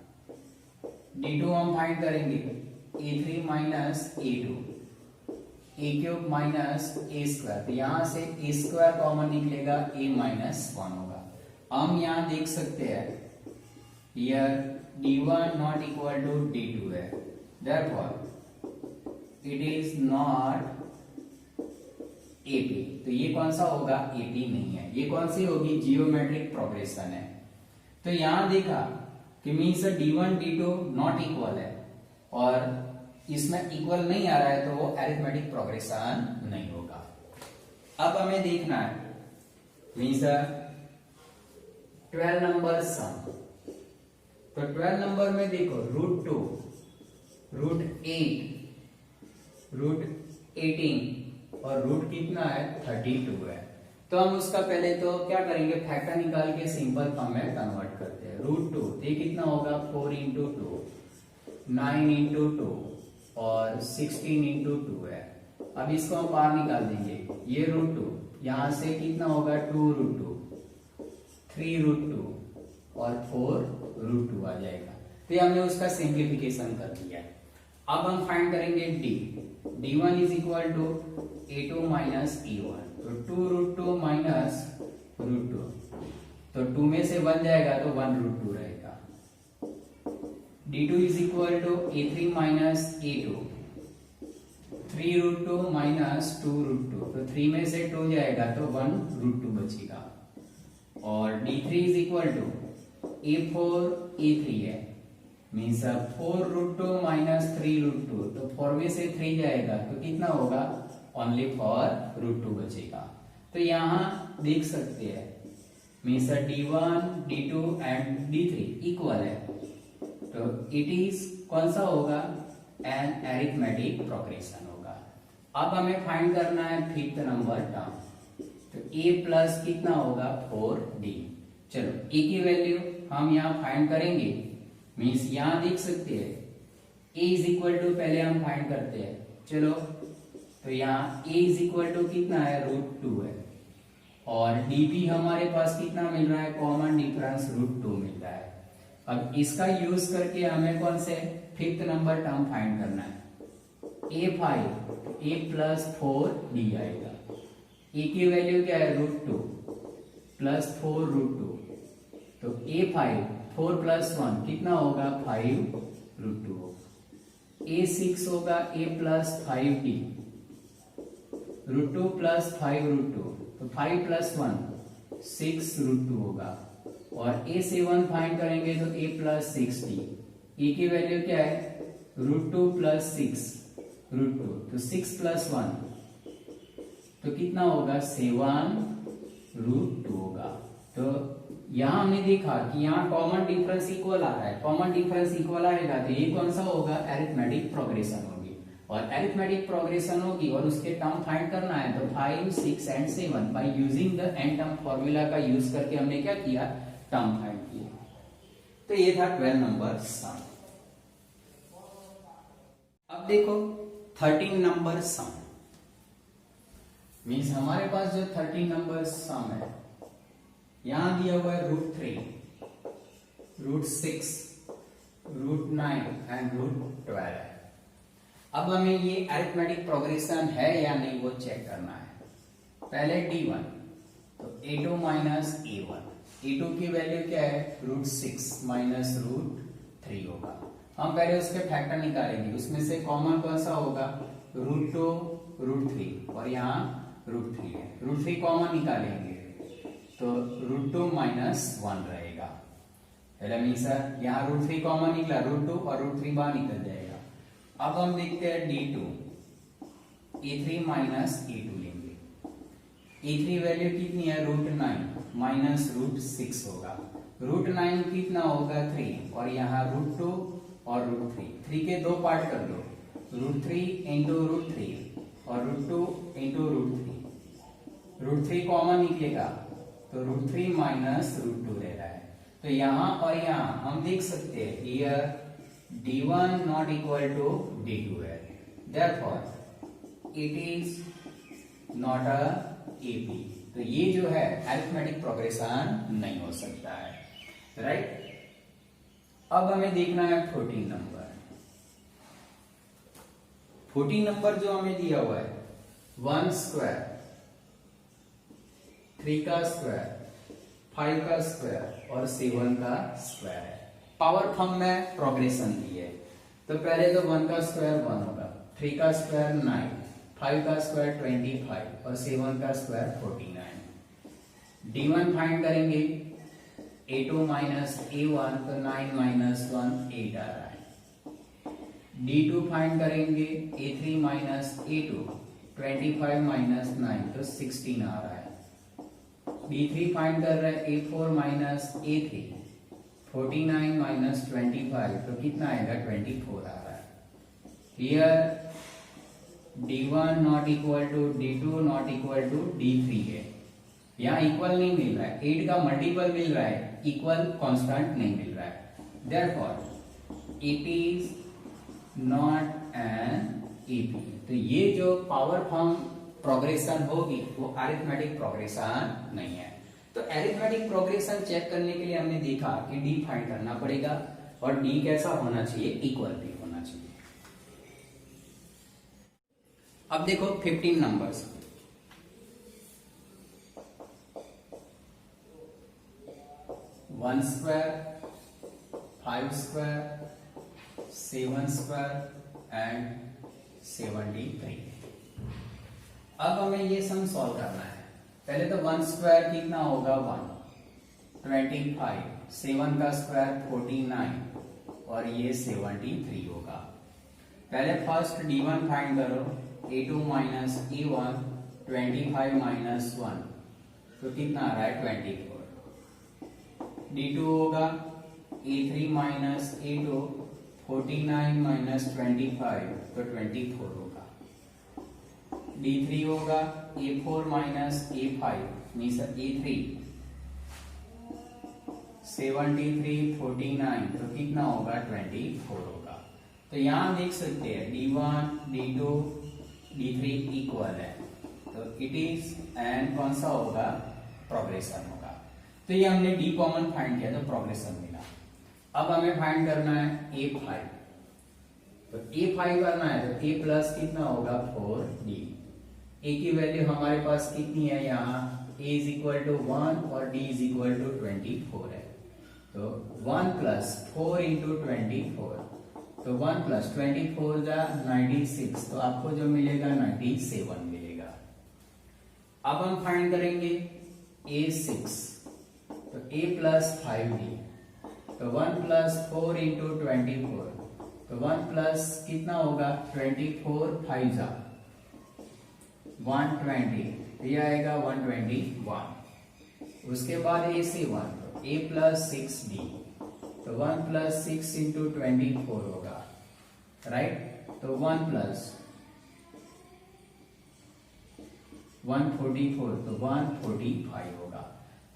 Speaker 1: d2 हम फाइंड करेंगे a3 minus a2 a cube minus a square, तो यहां से a स्क्वायर कॉमन निकलेगा a माइनस 1 होगा। हम यहां देख सकते हैं here D1 not equal to D2 है, therefore it is not AP। तो ये कौन सा होगा? AP नहीं है। ये कौन सी होगी? जियोमेट्रिक प्रोग्रेशन है। तो यहां देखा कि means D1 D2 not equal है और इसमें इक्वल नहीं आ रहा है तो वो अरिथमेटिक प्रोग्रेशन नहीं होगा। अब हमें देखना है मीन्स 12 नंबर सम। तो 12 नंबर में देखो √2, √8, √18 और रूट कितना है? 32 है। तो हम उसका पहले तो क्या करेंगे? फैक्टर निकाल के सिंपल फॉर्म में कन्वर्ट करते हैं। √2 ये कितना होगा? 4 इंटू 2, 9 इंटू 2 और 16 इंटू 2 है। अब इसको हम बाहर निकाल देंगे। ये √2 यहां से कितना होगा? 2√2, 3√2 और 4√2 आ जाएगा। तो ये हमने उसका सिंप्लीफिकेशन कर दिया। अब हम फाइंड करेंगे D। D1 is equal to A2 minus A1। तो 2√2 माइनस √2, तो 2 में से 1 जाएगा तो 1√2 रहेगा। D2 is equal to A3 minus A2, 3√2 minus 2√2, तो 3 में से 2 जाएगा तो 1√2 बचेगा। और D3 is equal to A4 A3 है, मीन्स 4√2 माइनस 3√2, तो 4 में से 3 जाएगा तो कितना होगा? ओनली √2 बचेगा। तो यहाँ देख सकते हैं means D1 D2 and D3 equal है, तो इट इज कौन सा होगा? एन अरिथमेटिक प्रोग्रेशन होगा। अब हमें फाइंड करना है 5th नंबर टर्म। तो A प्लस कितना होगा? 4D। चलो A की वैल्यू हम यहाँ फाइंड करेंगे। मीन्स यहां देख सकते हैं A इज इक्वल टू, पहले हम फाइंड करते हैं। चलो तो यहाँ A इज इक्वल टू कितना है? √2 है और DP हमारे पास कितना मिल रहा है? कॉमन डिफरेंस √2 मिल रहा है। अब इसका यूज करके हमें कौन से 5th नंबर टर्म फाइंड करना है। A5 A प्लस 4D आएगा। A की वैल्यू क्या है? √2 प्लस 4√2, तो A5 4 प्लस 1 कितना होगा? 5√2 होगा। A6 होगा A प्लस 5D, √2 प्लस 5√2, तो 5 प्लस 1 6√2 होगा। और A7 फाइंड करेंगे तो A प्लस 6D। A की वैल्यू क्या है? √2 प्लस 6√2, तो 6 प्लस 1 तो कितना होगा? 7√2 होगा। तो यहां हमने देखा कि यहाँ कॉमन डिफरेंस इक्वल आ रहा है। कॉमन डिफरेंस इक्वल आएगा तो ये कौन सा होगा? अरिथमेटिक प्रोग्रेशन होगी। और अरिथमेटिक प्रोग्रेशन होगी और उसके टर्म फाइंड करना है तो 5, 6 and 7 by using the N term formula का यूज करके हमने क्या किया? टर्म फाइंड किया। तो ये था 12 नंबर सम। अब देखो 13 नंबर सम। मीन्स हमारे पास जो 13 नंबर सम है, यहां दिया हुआ है √3, √6, √9 एंड √12 है। अब हमें ये अरिथमेटिक प्रोग्रेशन है या नहीं वो चेक करना है। पहले D1, तो A2 माइनस A1। A2 की वैल्यू क्या है? √6 माइनस √3 होगा। हम पहले उसके फैक्टर निकालेंगे, उसमें से कॉमन कौन सा होगा? √2, √3 और यहाँ √3 है। √3 कॉमन निकालेंगे तो √2 माइनस 1 रहेगा। मीन्स यहाँ √3 कॉमन निकला, √2 और √3 बाहर निकल जाएगा। अब हम देखते हैं D2, A3 माइनस A2 लेंगे। A3 वैल्यू कितनी है? √9 माइनस √6 होगा। √9 कितना होगा? 3 और यहाँ √2 और √3, 3 के 2 पार्ट कर दो, √3 इंटू √3 और √2 इंटू √3। √3 कॉमन निकलेगा तो √3 माइनस √2 रह रहा है। तो यहां और यहां हम देख सकते हैं here D1 not equal to D2 है, therefore it is not a AP। तो ये जो है अरिथमेटिक प्रोग्रेशन नहीं हो सकता है, राइट। अब हमें देखना है 14 नंबर। 14 नंबर जो हमें दिया हुआ है 1 स्क्वायर, 3 का स्क्वायर, 5 का स्क्वायर और 7 का स्क्वायर है। पावर फॉर्म में प्रोग्रेशन दी है, तो पहले तो 1 का स्क्वायर 1 होगा, 3 का स्क्वायर 9, 5 का स्क्वायर 25 और 7 का स्क्वायर 49। d1 फाइंड करेंगे, a2 माइनस a1, तो 9 माइनस 1 8 आ रहा है। d2 फाइंड करेंगे, a3 माइनस a2, 25 माइनस 9 तो 16 आ रहा है। d3 फाइंड कर रहे हैं, a4 माइनस a3, 49 माइनस 25 तो कितना आएगा 24 आ रहा है। Here d1 not equal to d2 not equal to d3 है, यहाँ इक्वल नहीं मिल रहा है, 8 का मल्टीपल मिल रहा है, इक्वल कांस्टेंट नहीं मिल रहा है। Therefore it is not an AP। तो ये जो पावर फॉर्म प्रोग्रेशन होगी वो अरिथमेटिक प्रोग्रेशन नहीं है। तो अरिथमेटिक प्रोग्रेशन चेक करने के लिए हमने देखा कि d फाइंड करना पड़ेगा और d कैसा होना चाहिए, इक्वल भी होना चाहिए। अब देखो 15 numbers, 1 square, 5 square, 7 square and 73। अब हमें ये सम सॉल्व करना है। पहले तो 1 स्क्वायर कितना होगा 1, 25, 7 का स्क्वायर 49 और ये 73 होगा। पहले फर्स्ट d1 फाइंड करो, a2 माइनस a1, 25 माइनस 1 तो कितना आ रहा है 24। d2 होगा a3 माइनस a2, 49 माइनस 25 तो 24 होगा। d3 होगा a4 minus a5 means a3, 73, 49 तो कितना होगा 24 होगा। तो यहां देख सकते हैं d1, d2, d3 इक्वल है, तो इट इज एंड कौन सा होगा, प्रोग्रेशन होगा। तो ये हमने d कॉमन फाइंड किया तो प्रोग्रेशन मिला। अब हमें फाइंड करना है a5, तो a5 करना है तो a प्लस कितना होगा 4d। a की वैल्यू हमारे पास कितनी है, यहाँ a इज इक्वल टू 1 और d इज इक्वल टू 24 है, तो 1 प्लस 4 इंटू 24, तो 1 प्लस 24 जा 96, तो आपको जो मिलेगा 97 मिलेगा। अब हम फाइंड करेंगे a6, तो a प्लस 5d, तो 1 प्लस 4 इंटू 24, तो 1 प्लस कितना होगा 24, 5 जा 120, ये आएगा 121। उसके बाद a7, तो a प्लस 6d, तो 1 प्लस 6 इंटू 24 होगा, राइट, तो 1 प्लस 144 तो 145 होगा।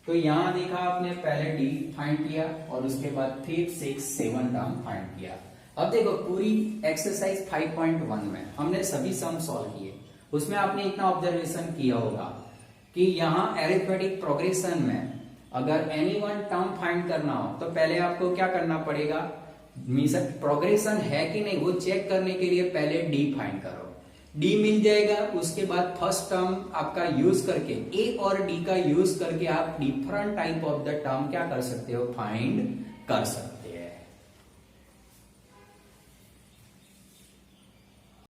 Speaker 1: तो यहां देखा आपने, पहले d फाइंड किया और उसके बाद 3, 6, 7 टर्म फाइंड किया। अब देखो पूरी एक्सरसाइज 5.1 में हमने सभी सम सॉल्व किए, उसमें आपने इतना ऑब्जर्वेशन किया होगा कि यहाँ अरिथमेटिक प्रोग्रेशन में अगर एनी वन टर्म फाइंड करना हो तो पहले आपको क्या करना पड़ेगा, मीन्स प्रोग्रेशन है कि नहीं वो चेक करने के लिए पहले d फाइंड करो, d मिल जाएगा, उसके बाद फर्स्ट टर्म आपका यूज करके a और d का यूज करके आप different type of the term क्या कर सकते हो, फाइंड कर सकते हो।